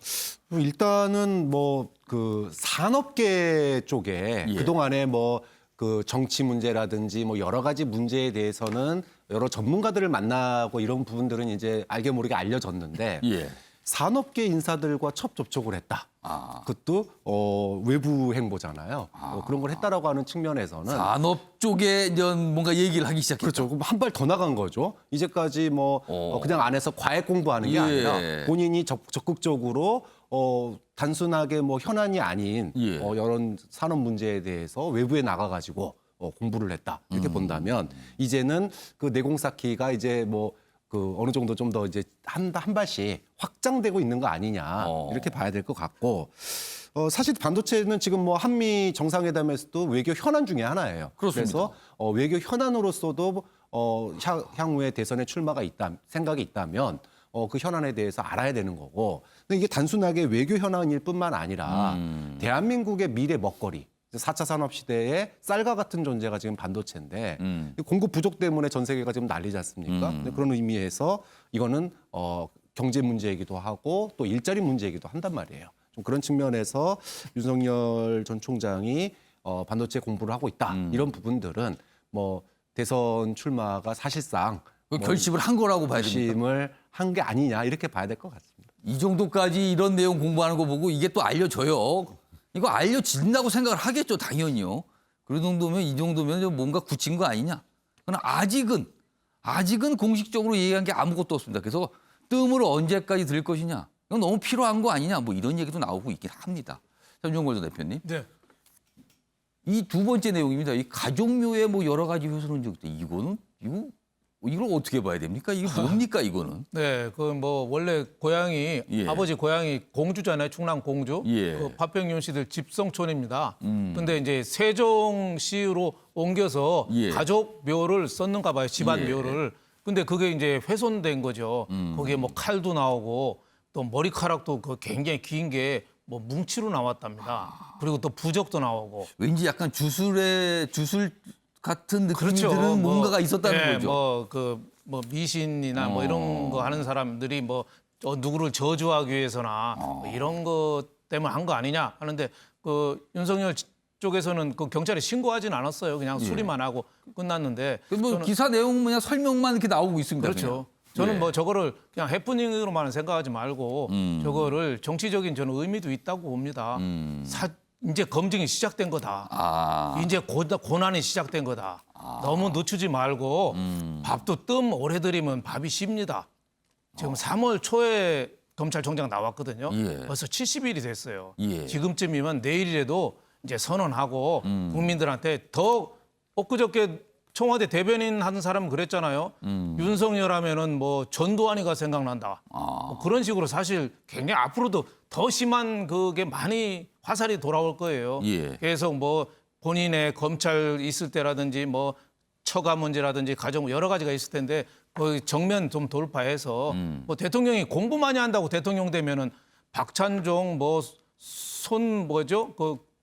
[SPEAKER 5] 일단은 뭐 그 산업계 쪽에
[SPEAKER 1] 예.
[SPEAKER 5] 그동안에 뭐 그 정치 문제라든지 뭐 여러 가지 문제에 대해서는 여러 전문가들을 만나고 이런 부분들은 이제 알게 모르게 알려졌는데
[SPEAKER 1] 예.
[SPEAKER 5] 산업계 인사들과 첫 접촉을 했다. 그것도 외부 행보잖아요. 그런 걸 했다라고 하는 측면에서는
[SPEAKER 1] 산업 쪽에 뭔가 얘기를 하기 시작했다.
[SPEAKER 5] 그렇죠. 그럼 한 발 더 나간 거죠. 이제까지 뭐 그냥 안에서 과외 공부하는 게
[SPEAKER 1] 예.
[SPEAKER 5] 아니라 본인이 적극적으로 단순하게 뭐 현안이 아닌
[SPEAKER 1] 예.
[SPEAKER 5] 여러 산업 문제에 대해서 외부에 나가가지고 공부를 했다. 이렇게 본다면 이제는 그 내공 쌓기가 이제 뭐 그 어느 정도 좀 더 이제 한 발씩 확장되고 있는 거 아니냐 이렇게 봐야 될 것 같고 사실 반도체는 지금 뭐 한미 정상회담에서도 외교 현안 중에 하나예요.
[SPEAKER 1] 그렇습니다.
[SPEAKER 5] 그래서 외교 현안으로서도 향후에 대선에 출마가 생각이 있다면 그 현안에 대해서 알아야 되는 거고. 근데 이게 단순하게 외교 현안일 뿐만 아니라 대한민국의 미래 먹거리. 4차 산업시대의 쌀과 같은 존재가 지금 반도체인데 공급 부족 때문에 전 세계가 지금 난리지 않습니까? 근데 그런 의미에서 이거는 경제 문제이기도 하고 또 일자리 문제이기도 한단 말이에요. 좀 그런 측면에서 윤석열 전 총장이 반도체 공부를 하고 있다. 이런 부분들은 뭐 대선 출마가 사실상
[SPEAKER 1] 결심을 한 거라고 봐야 됩니까?
[SPEAKER 5] 결심을 한 게 아니냐 이렇게 봐야 될 것 같습니다.
[SPEAKER 1] 이 정도까지 이런 내용 공부하는 거 보고 이게 또 알려져요. 이거 알려진다고 생각을 하겠죠, 당연히요. 그 정도면 이 정도면 뭔가 굳힌 거 아니냐. 그러나 아직은 공식적으로 얘기한 게 아무것도 없습니다. 그래서 뜸을 언제까지 들 것이냐. 이건 너무 필요한 거 아니냐. 뭐 이런 얘기도 나오고 있긴 합니다. 전종걸 전 대표님.
[SPEAKER 4] 네.
[SPEAKER 1] 이 두 번째 내용입니다. 이 가족묘에 뭐 여러 가지 훼손 흔적도 이걸 어떻게 봐야 됩니까? 이게 뭡니까 이거는?
[SPEAKER 4] 네, 그 뭐 원래 고향이
[SPEAKER 1] 예.
[SPEAKER 4] 아버지 고향이 공주잖아요, 충남 공주.
[SPEAKER 1] 예.
[SPEAKER 4] 그 파평윤 씨들 집성촌입니다. 근데 이제 세종시로 옮겨서
[SPEAKER 1] 예.
[SPEAKER 4] 가족 묘를 썼는가 봐요, 집안
[SPEAKER 1] 예.
[SPEAKER 4] 묘를. 근데 그게 이제 훼손된 거죠. 거기에 뭐 칼도 나오고 또 머리카락도 그 굉장히 긴 게 뭐 뭉치로 나왔답니다. 그리고 또 부적도 나오고.
[SPEAKER 1] 왠지 약간 주술 같은 느낌이
[SPEAKER 4] 그렇죠.
[SPEAKER 1] 드는 뭔가가 있었다는
[SPEAKER 4] 네,
[SPEAKER 1] 거죠.
[SPEAKER 4] 뭐 미신이나 뭐 이런 거 하는 사람들이 뭐 누구를 저주하기 위해서나 뭐 이런 것 때문에 한 거 아니냐 하는데 그 윤석열 쪽에서는 그 경찰에 신고하진 않았어요. 그냥 수리만 하고 끝났는데.
[SPEAKER 1] 뭐 기사 내용 그냥 설명만 이렇게 나오고 있습니다.
[SPEAKER 4] 그렇죠.
[SPEAKER 1] 그냥.
[SPEAKER 4] 저는
[SPEAKER 1] 예.
[SPEAKER 4] 뭐 저거를 그냥 해프닝으로만 생각하지 말고 저거를 정치적인 저는 의미도 있다고 봅니다. 이제 검증이 시작된 거다. 이제 고난이 시작된 거다. 너무 늦추지 말고 밥도 뜸 오래 들이면 밥이 쉽니다. 지금 3월 초에 검찰총장 나왔거든요.
[SPEAKER 1] 예.
[SPEAKER 4] 벌써 70일이 됐어요.
[SPEAKER 1] 예.
[SPEAKER 4] 지금쯤이면 내일이라도 이제 선언하고 국민들한테 더 엊그저께 청와대 대변인 하는 사람은 그랬잖아요. 윤석열 하면은 뭐 전두환이가 생각난다. 뭐 그런 식으로 사실 굉장히 앞으로도 더 심한 그게 많이 화살이 돌아올 거예요.
[SPEAKER 1] 예.
[SPEAKER 4] 그래서 뭐 본인의 검찰 있을 때라든지 뭐 처가 문제라든지 가정 여러 가지가 있을 텐데 그 정면 좀 돌파해서 뭐 대통령이 공부 많이 한다고 대통령 되면은 박찬종 뭐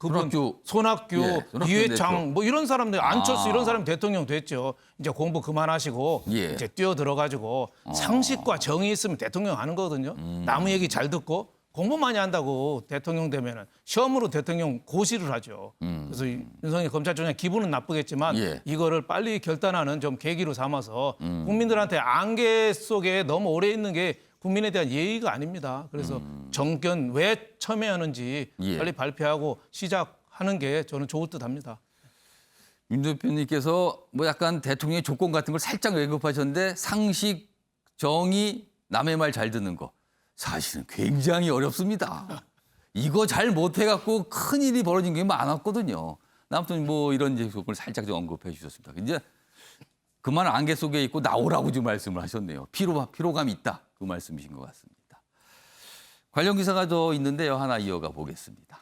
[SPEAKER 4] 그분 손학규,
[SPEAKER 1] 예, 손학규
[SPEAKER 4] 이회창
[SPEAKER 1] 대표.
[SPEAKER 4] 뭐 이런 사람들 안철수 이런 사람 대통령 됐죠. 이제 공부 그만하시고
[SPEAKER 1] 예.
[SPEAKER 4] 이제 뛰어 들어가지고 상식과 정의 있으면 대통령 하는 거거든요. 나무 얘기 잘 듣고 공부 많이 한다고 대통령 되면은 시험으로 대통령 고시를 하죠. 그래서 윤석열 검찰총장 기분은 나쁘겠지만
[SPEAKER 1] 예.
[SPEAKER 4] 이거를 빨리 결단하는 좀 계기로 삼아서 국민들한테 안개 속에 너무 오래 있는 게 국민에 대한 예의가 아닙니다. 그래서 정견 왜 첨예하는지
[SPEAKER 1] 예.
[SPEAKER 4] 빨리 발표하고 시작하는 하는 게 저는 좋을 듯합니다.
[SPEAKER 1] 윤 대표님께서 뭐 약간 대통령의 조건 같은 걸 살짝 언급하셨는데 상식, 정의, 남의 말 잘 듣는 거 사실은 굉장히 어렵습니다. 이거 잘 못해갖고 큰 일이 벌어진 게 많았거든요. 아무튼 뭐 이런 조건을 살짝 좀 언급해 주셨습니다. 이제 그만 안개 속에 있고 나오라고 지금 말씀을 하셨네요. 피로감이 있다. 그 말씀이신 것 같습니다. 관련 기사가 더 있는데요. 하나 이어가 보겠습니다.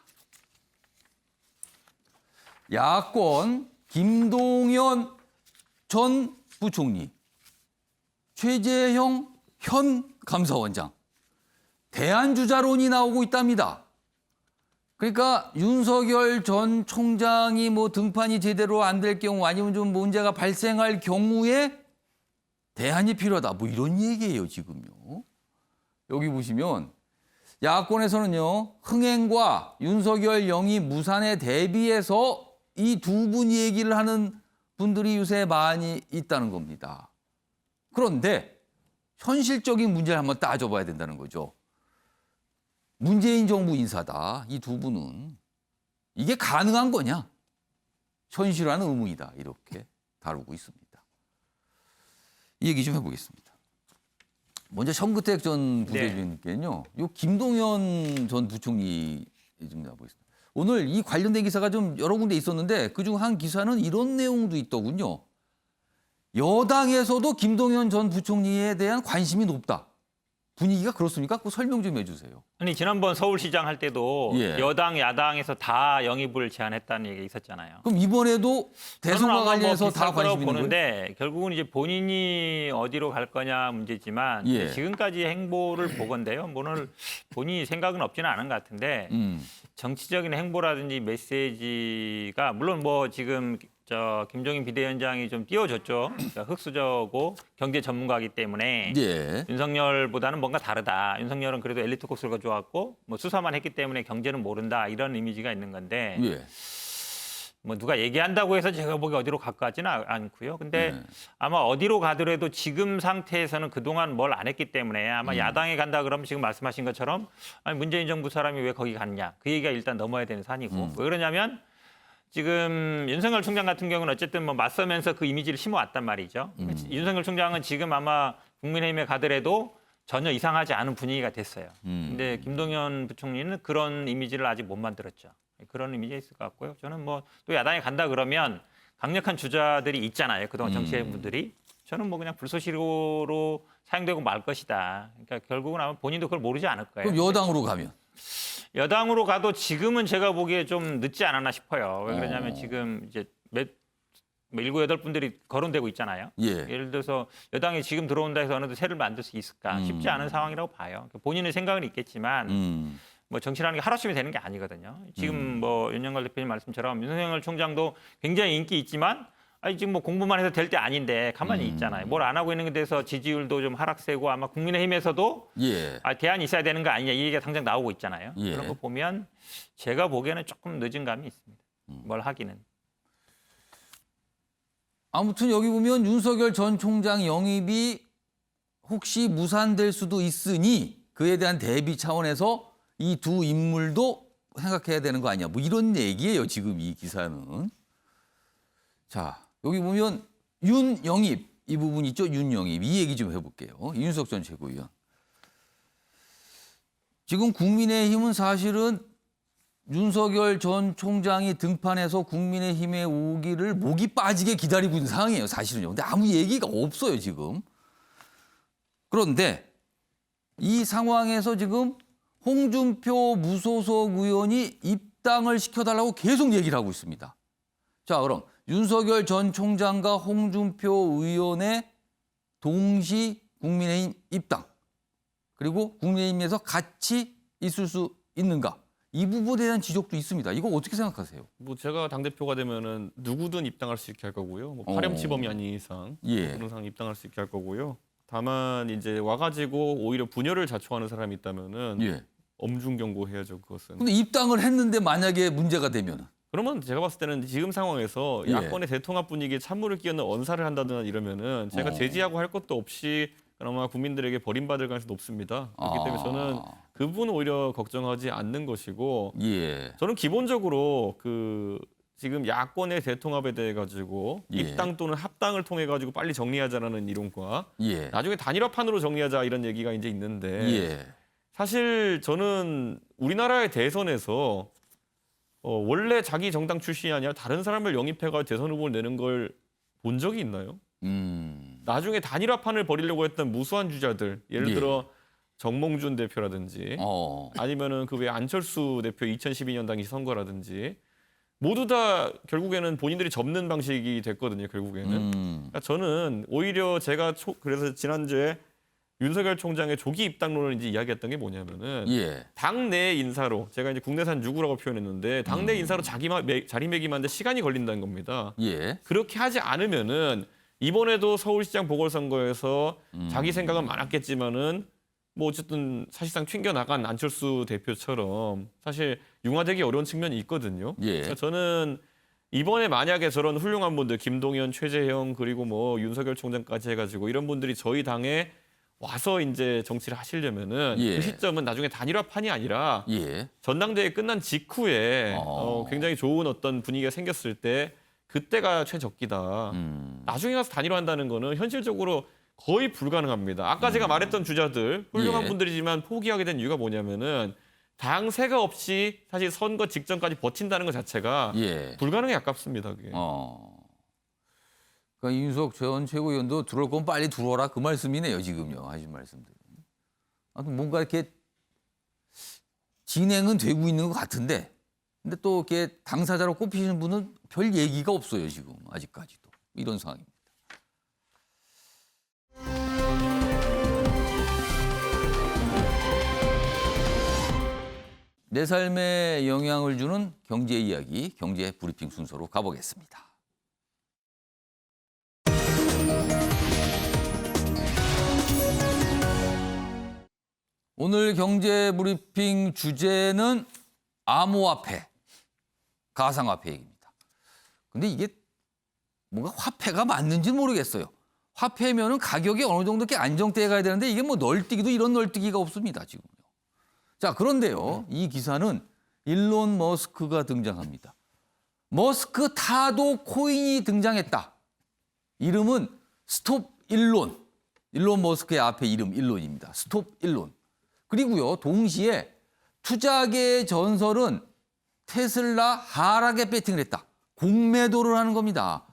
[SPEAKER 1] 야권 김동연 전 부총리, 최재형 현 감사원장, 대안주자론이 나오고 있답니다. 그러니까 윤석열 전 총장이 뭐 등판이 제대로 안 될 경우 아니면 좀 문제가 발생할 경우에 대안이 필요하다. 뭐 이런 얘기예요, 지금요. 여기 보시면 야권에서는요, 흥행과 윤석열 영입 무산에 대비해서 이 두 분 얘기를 하는 분들이 요새 많이 있다는 겁니다. 그런데 현실적인 문제를 한번 따져봐야 된다는 거죠. 문재인 정부 인사다. 이 두 분은. 이게 가능한 거냐? 현실화는 의문이다. 이렇게 다루고 있습니다. 이 얘기 좀 해보겠습니다. 먼저 정근택 전 부대변인께는요. 요 김동연 전 부총리 좀 나보겠습니다. 오늘 이 관련된 기사가 좀 여러 군데 있었는데 그중 한 기사는 이런 내용도 있더군요. 여당에서도 김동연 전 부총리에 대한 관심이 높다. 분위기가 그렇습니까? 그 설명 좀 해주세요.
[SPEAKER 3] 아니 지난번 서울시장 할 때도
[SPEAKER 1] 예.
[SPEAKER 3] 여당, 야당에서 다 영입을 제안했다는 얘기가 있었잖아요.
[SPEAKER 1] 그럼 이번에도 대선과 관련해서 다 관심 있는 거예요?
[SPEAKER 3] 보는데 결국은 이제 본인이 어디로 갈 거냐 문제지만
[SPEAKER 1] 예.
[SPEAKER 3] 지금까지 행보를 보건데요. 오늘 본인이 생각은 없지는 않은 것 같은데 정치적인 행보라든지 메시지가 물론 뭐 지금 김종인 비대위원장이 좀 띄워줬죠. 그러니까 흑수저고 경제 전문가이기 때문에
[SPEAKER 1] 예.
[SPEAKER 3] 윤석열보다는 뭔가 다르다. 윤석열은 그래도 엘리트 코스가 좋았고 뭐 수사만 했기 때문에 경제는 모른다. 이런 이미지가 있는 건데
[SPEAKER 1] 예.
[SPEAKER 3] 뭐 누가 얘기한다고 해서 제가 보기 어디로 갈 것 같지는 않고요. 근데 아마 어디로 가더라도 지금 상태에서는 그동안 뭘 안 했기 때문에 아마 야당에 간다 그러면 지금 말씀하신 것처럼 아니 문재인 정부 사람이 왜 거기 갔냐. 그 얘기가 일단 넘어야 되는 산이고 왜 그러냐면 지금 윤석열 총장 같은 경우는 어쨌든 뭐 맞서면서 그 이미지를 심어왔단 말이죠. 윤석열 총장은 지금 아마 국민의힘에 가더라도 전혀 이상하지 않은 분위기가 됐어요. 근데 김동연 부총리는 그런 이미지를 아직 못 만들었죠. 그런 이미지가 있을 것 같고요. 저는 뭐 또 야당에 간다 그러면 강력한 주자들이 있잖아요. 그동안 정치인 분들이. 저는 뭐 그냥 불쏘시로 사용되고 말 것이다. 그러니까 결국은 아마 본인도 그걸 모르지 않을 거예요.
[SPEAKER 1] 그럼 여당으로 가면?
[SPEAKER 3] 여당으로 가도 지금은 제가 보기에 좀 늦지 않았나 싶어요. 왜 그러냐면 지금 이제 뭐 7, 8분들이 거론되고 있잖아요.
[SPEAKER 1] 예.
[SPEAKER 3] 예를 들어서 여당이 지금 들어온다 해서 어느덧 새를 만들 수 있을까? 쉽지 않은 상황이라고 봐요. 본인의 생각은 있겠지만 뭐 정치라는 게 하루쯤에 되는 게 아니거든요. 지금 뭐 윤영걸 대표님 말씀처럼 윤석열 총장도 굉장히 인기 있지만 아니 지금 뭐 공부만 해서 될 때 아닌데 가만히 있잖아요. 뭘 안 하고 있는 데 대해서 지지율도 좀 하락세고 아마 국민의힘에서도
[SPEAKER 1] 예.
[SPEAKER 3] 대안이 있어야 되는 거 아니냐 이 얘기가 당장 나오고 있잖아요.
[SPEAKER 1] 예.
[SPEAKER 3] 그런 거 보면 제가 보기에는 조금 늦은 감이 있습니다. 뭘 하기는.
[SPEAKER 1] 아무튼 여기 보면 윤석열 전 총장 영입이 혹시 무산될 수도 있으니 그에 대한 대비 차원에서 이 두 인물도 생각해야 되는 거 아니야. 뭐 이런 얘기예요. 지금 이 기사는. 자, 여기 보면 윤영입 이 부분 있죠. 윤영입 이 얘기 좀 해볼게요. 이준석 전 최고위원. 지금 국민의힘은 사실은 윤석열 전 총장이 등판해서 국민의힘에 오기를 목이 빠지게 기다리고 있는 상황이에요. 사실은요. 근데 아무 얘기가 없어요. 지금. 그런데 이 상황에서 지금 홍준표 무소속 의원이 입당을 시켜달라고 계속 얘기를 하고 있습니다. 자, 그럼 윤석열 전 총장과 홍준표 의원의 동시 국민의힘 입당 그리고 국민의힘에서 같이 있을 수 있는가? 이 부분에 대한 지적도 있습니다. 이거 어떻게 생각하세요?
[SPEAKER 8] 뭐 제가 당대표가 되면은 누구든 입당할 수 있게 할 거고요. 뭐 파렴치범이 아닌 이상
[SPEAKER 1] 예.
[SPEAKER 8] 그런 상황 입당할 수 있게 할 거고요. 다만 이제 와가지고 오히려 분열을 자초하는 사람이 있다면은
[SPEAKER 1] 예.
[SPEAKER 8] 엄중 경고해야죠. 그것은.
[SPEAKER 1] 근데 입당을 했는데 만약에 문제가 되면
[SPEAKER 8] 그러면 제가 봤을 때는 지금 상황에서
[SPEAKER 1] 예.
[SPEAKER 8] 야권의 대통합 분위기에 찬물을 끼얹는 언사를 한다거나 이러면은 제가 제지하고 할 것도 없이 아마 국민들에게 버림받을 가능성이 높습니다. 그렇기 때문에 저는 그 부분은 오히려 걱정하지 않는 것이고
[SPEAKER 1] 예.
[SPEAKER 8] 저는 기본적으로 그 지금 야권의 대통합에 대해 가지고
[SPEAKER 1] 예.
[SPEAKER 8] 입당 또는 합당을 통해 가지고 빨리 정리하자라는 이론과
[SPEAKER 1] 예.
[SPEAKER 8] 나중에 단일화판으로 정리하자 이런 얘기가 이제 있는데
[SPEAKER 1] 예.
[SPEAKER 8] 사실 저는 우리나라의 대선에서 원래 자기 정당 출신이 아니라 다른 사람을 영입해가 대선 후보를 내는 걸 본 적이 있나요? 나중에 단일화판을 벌이려고 했던 무수한 주자들, 예를
[SPEAKER 1] 예.
[SPEAKER 8] 들어 정몽준 대표라든지 아니면은 그 외 안철수 대표 2012년 당시 선거라든지 모두 다 결국에는 본인들이 접는 방식이 됐거든요. 결국에는. 그러니까 저는 오히려 제가 그래서 지난주에 윤석열 총장의 조기 입당론을 이제 이야기했던 게 뭐냐면은
[SPEAKER 1] 예.
[SPEAKER 8] 당내 인사로 제가 이제 국내산 유구라고 표현했는데 당내 인사로 자리매김하는데 시간이 걸린다는 겁니다.
[SPEAKER 1] 예.
[SPEAKER 8] 그렇게 하지 않으면은 이번에도 서울시장 보궐선거에서 자기 생각은 많았겠지만은 뭐 어쨌든 사실상 튕겨나간 안철수 대표처럼 사실 융화되기 어려운 측면이 있거든요.
[SPEAKER 1] 예.
[SPEAKER 8] 그래서 저는 이번에 만약에 저런 훌륭한 분들 김동연, 최재형 그리고 뭐 윤석열 총장까지 해가지고 이런 분들이 저희 당에 와서 이제 정치를 하시려면은
[SPEAKER 1] 예.
[SPEAKER 8] 그 시점은 나중에 단일화판이 아니라
[SPEAKER 1] 예.
[SPEAKER 8] 전당대회 끝난 직후에 굉장히 좋은 어떤 분위기가 생겼을 때 그때가 최적기다. 나중에 가서 단일화한다는 거는 현실적으로 거의 불가능합니다. 아까 제가 말했던 주자들 훌륭한
[SPEAKER 1] 예.
[SPEAKER 8] 분들이지만 포기하게 된 이유가 뭐냐면은 당세가 없이 사실 선거 직전까지 버틴다는 것 자체가
[SPEAKER 1] 예.
[SPEAKER 8] 불가능에 가깝습니다. 그게.
[SPEAKER 1] 그러니까 이준석 전 최고위원도 들어올 건 빨리 들어오라 그 말씀이네요. 지금요. 하신 말씀들. 아무튼 뭔가 이렇게 진행은 되고 있는 것 같은데 근데 또 이렇게 당사자로 꼽히시는 분은 별 얘기가 없어요. 지금 아직까지도. 이런 상황입니다. 내 삶에 영향을 주는 경제 이야기, 경제 브리핑 순서로 가보겠습니다. 오늘 경제 브리핑 주제는 암호화폐, 가상화폐 얘기입니다. 근데 이게 뭔가 화폐가 맞는지 모르겠어요. 화폐면은 가격이 어느 정도 이렇게 안정대에 가야 되는데 이게 뭐 널뛰기도 이런 널뛰기가 없습니다, 지금요. 자, 그런데요. 이 기사는 일론 머스크가 등장합니다. 머스크 타도 코인이 등장했다. 이름은 스톱 일론. 일론 머스크의 앞에 이름 일론입니다. 스톱 일론. 그리고요. 동시에 투자계의 전설은 테슬라 하락에 배팅을 했다. 공매도를 하는 겁니다.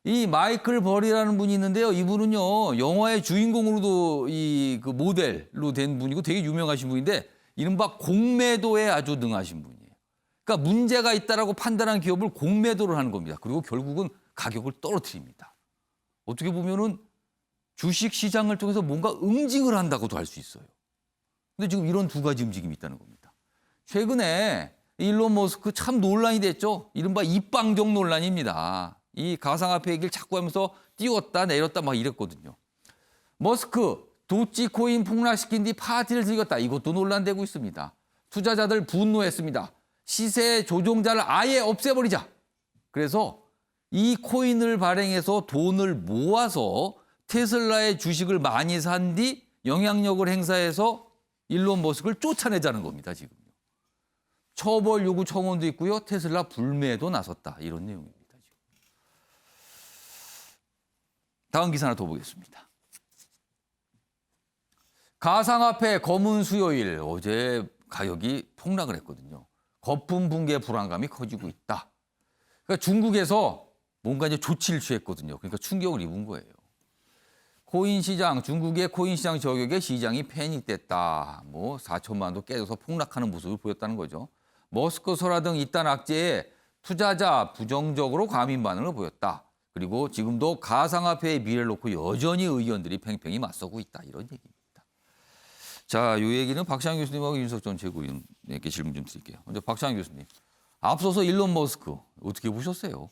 [SPEAKER 1] 이 마이클 버리라는 분이 있는데요. 이분은요. 영화의 주인공으로도 그 모델로 된 분이고 되게 유명하신 분인데 이른바 공매도에 아주 능하신 분이에요. 그러니까 문제가 있다라고 판단한 기업을 공매도를 하는 겁니다. 그리고 결국은 가격을 떨어뜨립니다. 어떻게 보면은 주식 시장을 통해서 뭔가 응징을 한다고도 할 수 있어요. 근데 지금 이런 두 가지 움직임이 있다는 겁니다. 최근에 일론 머스크 참 논란이 됐죠. 이른바 입방정 논란입니다. 이 가상화폐 얘기를 자꾸 하면서 띄웠다 내렸다 막 이랬거든요. 머스크 도치코인 폭락시킨 뒤 파티를 즐겼다. 이것도 논란되고 있습니다. 투자자들 분노했습니다. 시세 조종자를 아예 없애버리자. 그래서 이 코인을 발행해서 돈을 모아서 테슬라의 주식을 많이 산 뒤 영향력을 행사해서 일론 머스크를 쫓아내자는 겁니다. 지금요. 처벌 요구 청원도 있고요. 테슬라 불매도 나섰다. 이런 내용입니다. 지금. 다음 기사 하나 더 보겠습니다. 가상화폐 검은 수요일 어제 가격이 폭락을 했거든요. 거품 붕괴 불안감이 커지고 있다. 그러니까 중국에서 뭔가 이제 조치를 취했거든요. 그러니까 충격을 입은 거예요. 코인 시장, 중국의 코인 시장 저격에 시장이 패닉됐다. 뭐 4천만 원도 깨져서 폭락하는 모습을 보였다는 거죠. 머스크 설화 등 이딴 악재에 투자자 부정적으로 과민 반응을 보였다. 그리고 지금도 가상화폐의 미래를 놓고 여전히 의원들이 팽팽히 맞서고 있다. 이런 얘기입니다. 자, 이 얘기는 박시환 교수님하고 윤석 전 최고위원에게 질문 좀 드릴게요. 먼저 박시환 교수님. 앞서서 일론 머스크 어떻게 보셨어요?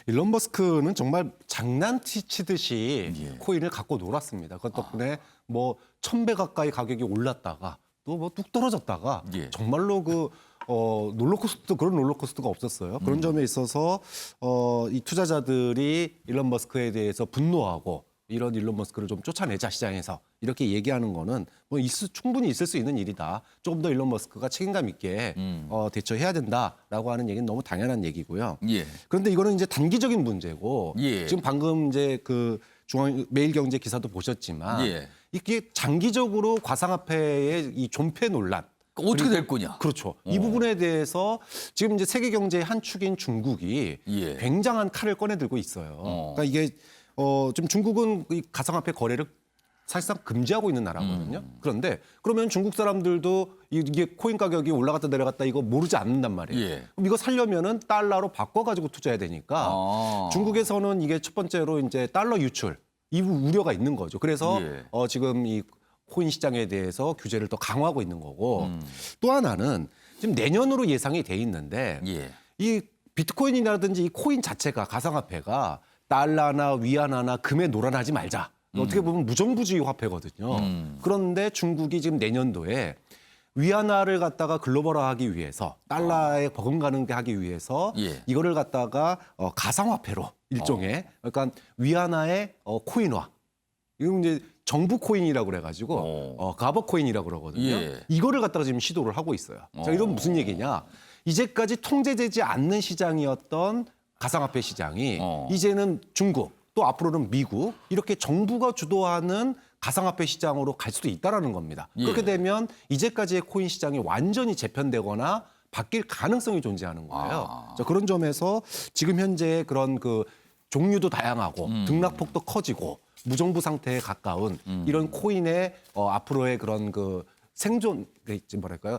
[SPEAKER 5] 일론 머스크는 정말 장난치듯이
[SPEAKER 1] 예.
[SPEAKER 5] 코인을 갖고 놀았습니다. 그것 덕분에 뭐 1000배 가까이 가격이 올랐다가 또 뭐 뚝 떨어졌다가
[SPEAKER 1] 예.
[SPEAKER 5] 정말로 롤러코스터 그런 롤러코스터가 없었어요. 그런 점에 있어서 이 투자자들이 일론 머스크에 대해서 분노하고 이런 일론 머스크를 좀 쫓아내자 시장에서 이렇게 얘기하는 거는 뭐 충분히 있을 수 있는 일이다. 조금 더 일론 머스크가 책임감 있게 대처해야 된다라고 하는 얘기는 너무 당연한 얘기고요.
[SPEAKER 1] 예.
[SPEAKER 5] 그런데 이거는 이제 단기적인 문제고
[SPEAKER 1] 예.
[SPEAKER 5] 지금 방금 이제 그 매일경제 기사도 보셨지만
[SPEAKER 1] 예.
[SPEAKER 5] 이게 장기적으로 가상화폐의 이 존폐 논란
[SPEAKER 1] 어떻게 될 거냐?
[SPEAKER 5] 그렇죠. 이 부분에 대해서 지금 이제 세계 경제의 한 축인 중국이
[SPEAKER 1] 예.
[SPEAKER 5] 굉장한 칼을 꺼내 들고 있어요. 그러니까 이게 좀 중국은 이 가상화폐 거래를 사실상 금지하고 있는 나라거든요. 그런데 그러면 중국 사람들도 이게 코인 가격이 올라갔다 내려갔다 이거 모르지 않는단 말이에요.
[SPEAKER 1] 예.
[SPEAKER 5] 그럼 이거 살려면은 달러로 바꿔가지고 투자해야 되니까 중국에서는 이게 첫 번째로 이제 달러 유출 이 우려가 있는 거죠. 그래서
[SPEAKER 1] 예.
[SPEAKER 5] 지금 이 코인 시장에 대해서 규제를 더 강화하고 있는 거고 또 하나는 지금 내년으로 예상이 돼 있는데
[SPEAKER 1] 예.
[SPEAKER 5] 이 비트코인이라든지 이 코인 자체가 가상화폐가 달러나 위안화나 금에 놀아나지 말자. 어떻게 보면 무정부주의 화폐거든요. 그런데 중국이 지금 내년도에 위안화를 갖다가 글로벌화하기 위해서 달러에 버금가는 게 하기 위해서
[SPEAKER 1] 예.
[SPEAKER 5] 이거를 갖다가 가상화폐로 일종의 그러니까 위안화의 코인화. 이건 이제 정부 코인이라고 그래가지고 가버 코인이라고 그러거든요.
[SPEAKER 1] 예.
[SPEAKER 5] 이거를 갖다가 지금 시도를 하고 있어요. 자, 이건 무슨 얘기냐? 이제까지 통제되지 않는 시장이었던 가상화폐 시장이 이제는 중국 또 앞으로는 미국 이렇게 정부가 주도하는 가상화폐 시장으로 갈 수도 있다라는 겁니다.
[SPEAKER 1] 예.
[SPEAKER 5] 그렇게 되면 이제까지의 코인 시장이 완전히 재편되거나 바뀔 가능성이 존재하는 거예요. 자, 그런 점에서 지금 현재 그런 그 종류도 다양하고 등락폭도 커지고 무정부 상태에 가까운 이런 코인의 앞으로의 그런 그 생존, 뭐랄까요,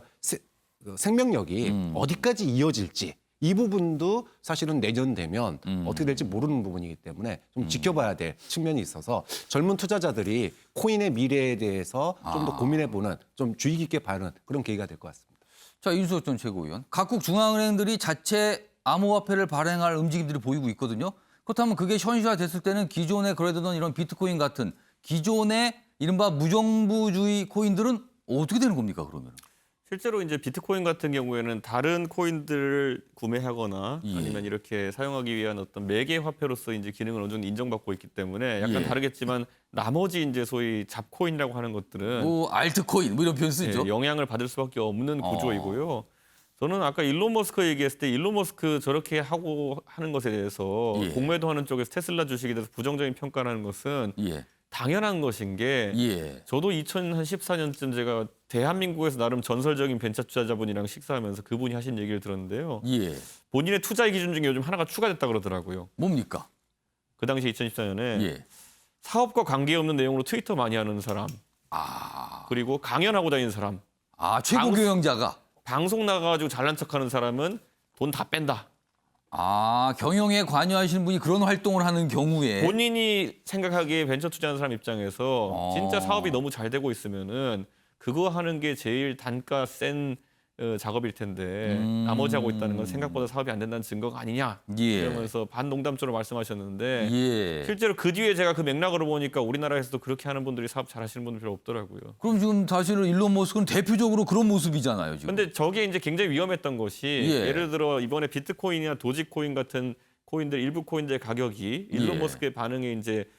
[SPEAKER 5] 생명력이 어디까지 이어질지 이 부분도 사실은 내년 되면 어떻게 될지 모르는 부분이기 때문에 좀 지켜봐야 될 측면이 있어서 젊은 투자자들이 코인의 미래에 대해서 좀 더 고민해보는 좀 주의 깊게 봐는 그런 계기가 될 것 같습니다.
[SPEAKER 1] 자, 윤수혁 전 최고위원. 각국 중앙은행들이 자체 암호화폐를 발행할 움직임들이 보이고 있거든요. 그렇다면 그게 현실화됐을 때는 기존에 거래되던 이런 비트코인 같은 기존의 이른바 무정부주의 코인들은 어떻게 되는 겁니까, 그러면?
[SPEAKER 8] 실제로 이제 비트코인 같은 경우에는 다른 코인들을 구매하거나
[SPEAKER 1] 예.
[SPEAKER 8] 아니면 이렇게 사용하기 위한 어떤 매개 화폐로서 이제 기능을 어느 정도 인정받고 있기 때문에 약간
[SPEAKER 1] 예.
[SPEAKER 8] 다르겠지만 나머지 이제 소위 잡코인이라고 하는 것들은
[SPEAKER 1] 뭐 알트코인 뭐 이런 표현 쓰죠.
[SPEAKER 8] 예, 영향을 받을 수밖에 없는 구조이고요. 저는 아까 일론 머스크 얘기했을 때 일론 머스크 저렇게 하고 하는 것에 대해서
[SPEAKER 1] 예.
[SPEAKER 8] 공매도 하는 쪽에서 테슬라 주식에 대해서 부정적인 평가를 하는 것은
[SPEAKER 1] 예.
[SPEAKER 8] 당연한 것인 게
[SPEAKER 1] 예.
[SPEAKER 8] 저도 2014년쯤 제가 대한민국에서 나름 전설적인 벤처 투자자분이랑 식사하면서 그분이 하신 얘기를 들었는데요.
[SPEAKER 1] 예.
[SPEAKER 8] 본인의 투자의 기준 중에 요즘 하나가 추가됐다 그러더라고요.
[SPEAKER 1] 뭡니까?
[SPEAKER 8] 그 당시 2014년에
[SPEAKER 1] 예.
[SPEAKER 8] 사업과 관계없는 내용으로 트위터 많이 하는 사람, 그리고 강연하고 다니는 사람,
[SPEAKER 1] 최고 경영자가
[SPEAKER 8] 방송 나가가지고 잘난 척하는 사람은 돈 다 뺀다.
[SPEAKER 1] 경영에 관여하시는 분이 그런 활동을 하는 경우에
[SPEAKER 8] 본인이 생각하기에 벤처 투자하는 사람 입장에서 진짜 사업이 너무 잘 되고 있으면은 그거 하는 게 제일 단가 센 작업일 텐데 나머지 하고 있다는 건 생각보다 사업이 안 된다는 증거가 아니냐
[SPEAKER 1] 예.
[SPEAKER 8] 이러면서 반농담처럼 말씀하셨는데
[SPEAKER 1] 예.
[SPEAKER 8] 실제로 그 뒤에 제가 그 맥락으로 보니까 우리나라에서도 그렇게 하는 분들이 사업 잘하시는 분들 별로 없더라고요.
[SPEAKER 1] 그럼 지금 사실은 일론 머스크는 대표적으로 그런 모습이잖아요, 지금.
[SPEAKER 8] 근데 저게 이제 굉장히 위험했던 것이
[SPEAKER 1] 예.
[SPEAKER 8] 예를 들어 이번에 비트코인이나 도지코인 같은 코인들 일부 코인들의 가격이 일론
[SPEAKER 1] 예.
[SPEAKER 8] 머스크의 반응에 이제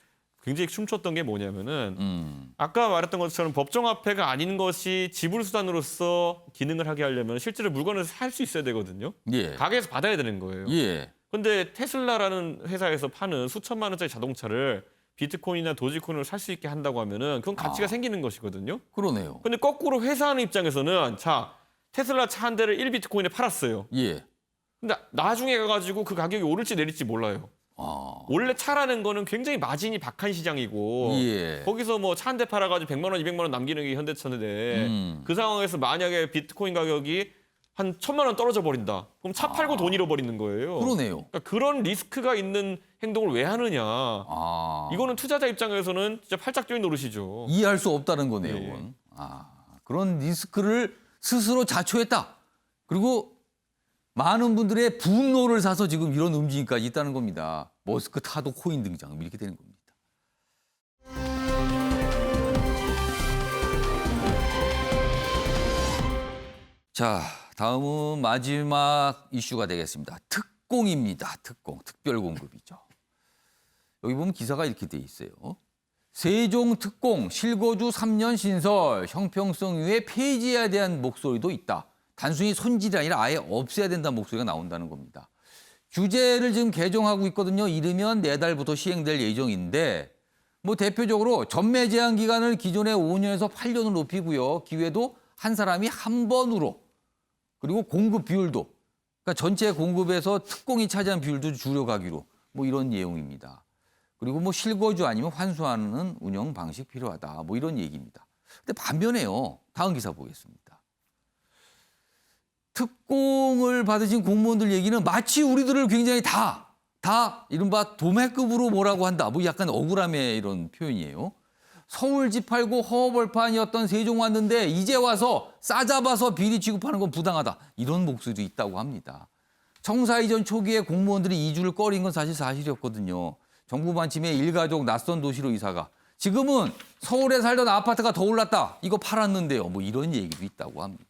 [SPEAKER 8] 굉장히 춤췄던 게 뭐냐면은 아까 말했던 것처럼 법정화폐가 아닌 것이 지불 수단으로서 기능을 하게 하려면 실제로 물건을 살 수 있어야 되거든요.
[SPEAKER 1] 예.
[SPEAKER 8] 가게에서 받아야 되는 거예요.
[SPEAKER 1] 예.
[SPEAKER 8] 근데 테슬라라는 회사에서 파는 수천만 원짜리 자동차를 비트코인이나 도지코인으로 살 수 있게 한다고 하면은 그건 가치가 생기는 것이거든요.
[SPEAKER 1] 그러네요.
[SPEAKER 8] 근데 거꾸로 회사하는 입장에서는 자 테슬라 차 한 대를 1비트코인에 팔았어요.
[SPEAKER 1] 예.
[SPEAKER 8] 근데 나중에 가가지고 그 가격이 오를지 내릴지 몰라요. 원래 차라는 거는 굉장히 마진이 박한 시장이고
[SPEAKER 1] 예.
[SPEAKER 8] 거기서 뭐 차 한 대 팔아가지고 100만 원, 200만 원 남기는 게 현대차인데 그 상황에서 만약에 비트코인 가격이 한 1,000만 원 떨어져 버린다. 그럼 차 팔고 돈 잃어버리는 거예요.
[SPEAKER 1] 그러네요.
[SPEAKER 8] 그러니까 그런 리스크가 있는 행동을 왜 하느냐. 이거는 투자자 입장에서는 진짜 팔짝 뛰는 노릇이죠.
[SPEAKER 1] 이해할 수 없다는 거네요.
[SPEAKER 8] 예.
[SPEAKER 1] 그건. 그런 리스크를 스스로 자초했다. 그리고 많은 분들의 분노를 사서 지금 이런 움직임까지 있다는 겁니다. 머스크 타도 코인 등장 이렇게 되는 겁니다. 자, 다음은 마지막 이슈가 되겠습니다. 특공입니다. 특공, 특별공급이죠. 여기 보면 기사가 이렇게 돼 있어요. 세종특공, 실거주 3년 신설, 형평성유예 폐지에 대한 목소리도 있다. 단순히 손질이 아니라 아예 없애야 된다는 목소리가 나온다는 겁니다. 규제를 지금 개정하고 있거든요. 이르면 내달부터 시행될 예정인데 뭐 대표적으로 전매 제한 기간을 기존의 5년에서 8년으로 높이고요. 기회도 한 사람이 한 번으로. 그리고 공급 비율도. 그러니까 전체 공급에서 특공이 차지한 비율도 줄여가기로. 뭐 이런 내용입니다. 그리고 뭐 실거주 아니면 환수하는 운영 방식 필요하다. 뭐 이런 얘기입니다. 근데 반면에요. 다음 기사 보겠습니다. 특공을 받으신 공무원들 얘기는 마치 우리들을 굉장히 다 이른바 도매급으로 뭐라고 한다. 뭐 약간 억울함의 이런 표현이에요. 서울 집 팔고 허허벌판이었던 세종 왔는데 이제 와서 싸잡아서 비리 취급하는 건 부당하다. 이런 목소리도 있다고 합니다. 청사 이전 초기에 공무원들이 이주를 꺼린 건 사실이었거든요. 정부 반침에 일가족 낯선 도시로 이사가. 지금은 서울에 살던 아파트가 더 올랐다. 이거 팔았는데요. 뭐 이런 얘기도 있다고 합니다.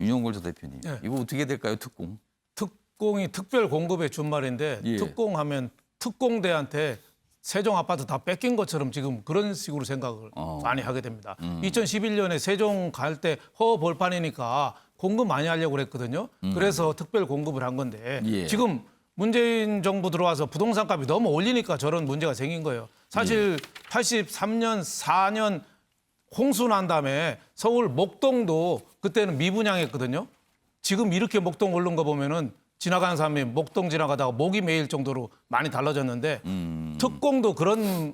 [SPEAKER 1] 윤영걸 전 대표님,
[SPEAKER 4] 네.
[SPEAKER 1] 이거 어떻게 될까요, 특공?
[SPEAKER 4] 특공이 특별 공급의 준말인데
[SPEAKER 1] 예.
[SPEAKER 4] 특공하면 특공대한테 세종 아파트 다 뺏긴 것처럼 지금 그런 식으로 생각을 많이 하게 됩니다. 2011년에 세종 갈 때 허벌판이니까 공급 많이 하려고 그랬거든요. 그래서 특별 공급을 한 건데
[SPEAKER 1] 예.
[SPEAKER 4] 지금 문재인 정부 들어와서 부동산 값이 너무 올리니까 저런 문제가 생긴 거예요. 사실 83년, 4년 홍수 난 다음에 서울 목동도 그때는 미분양했거든요. 지금 이렇게 목동 오른 거 보면은 지나가는 사람이 목동 지나가다가 목이 메일 정도로 많이 달라졌는데 특공도 그런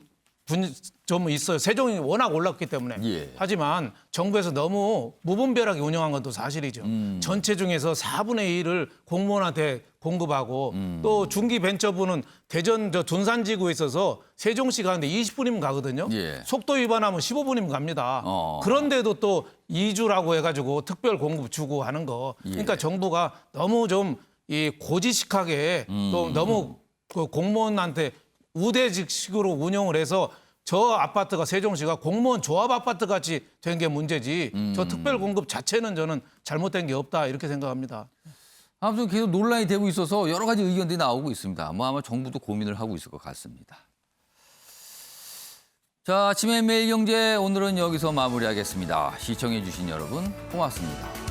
[SPEAKER 4] 점은 있어요. 세종이 워낙 올랐기 때문에.
[SPEAKER 1] 예.
[SPEAKER 4] 하지만 정부에서 너무 무분별하게 운영한 것도 사실이죠. 전체 중에서 4분의 1을 공무원한테 공급하고 또 중기벤처부는 대전 둔산지구에 있어서 세종시 가는데 20분이면 가거든요.
[SPEAKER 1] 예.
[SPEAKER 4] 속도 위반하면 15분이면 갑니다.
[SPEAKER 1] 어.
[SPEAKER 4] 그런데도 또 2주라고 해가지고 특별 공급 주고 하는 거. 그러니까 정부가 너무 좀 이 고지식하게 또 너무 그 공무원한테 우대식으로 운영을 해서 저 아파트가 세종시가 공무원 조합 아파트 같이 된 게 문제지 저 특별 공급 자체는 저는 잘못된 게 없다 이렇게 생각합니다.
[SPEAKER 1] 아무튼 계속 논란이 되고 있어서 여러 가지 의견들이 나오고 있습니다. 뭐 아마 정부도 고민을 하고 있을 것 같습니다. 자, 아침의 매일경제 오늘은 여기서 마무리하겠습니다. 시청해 주신 여러분 고맙습니다.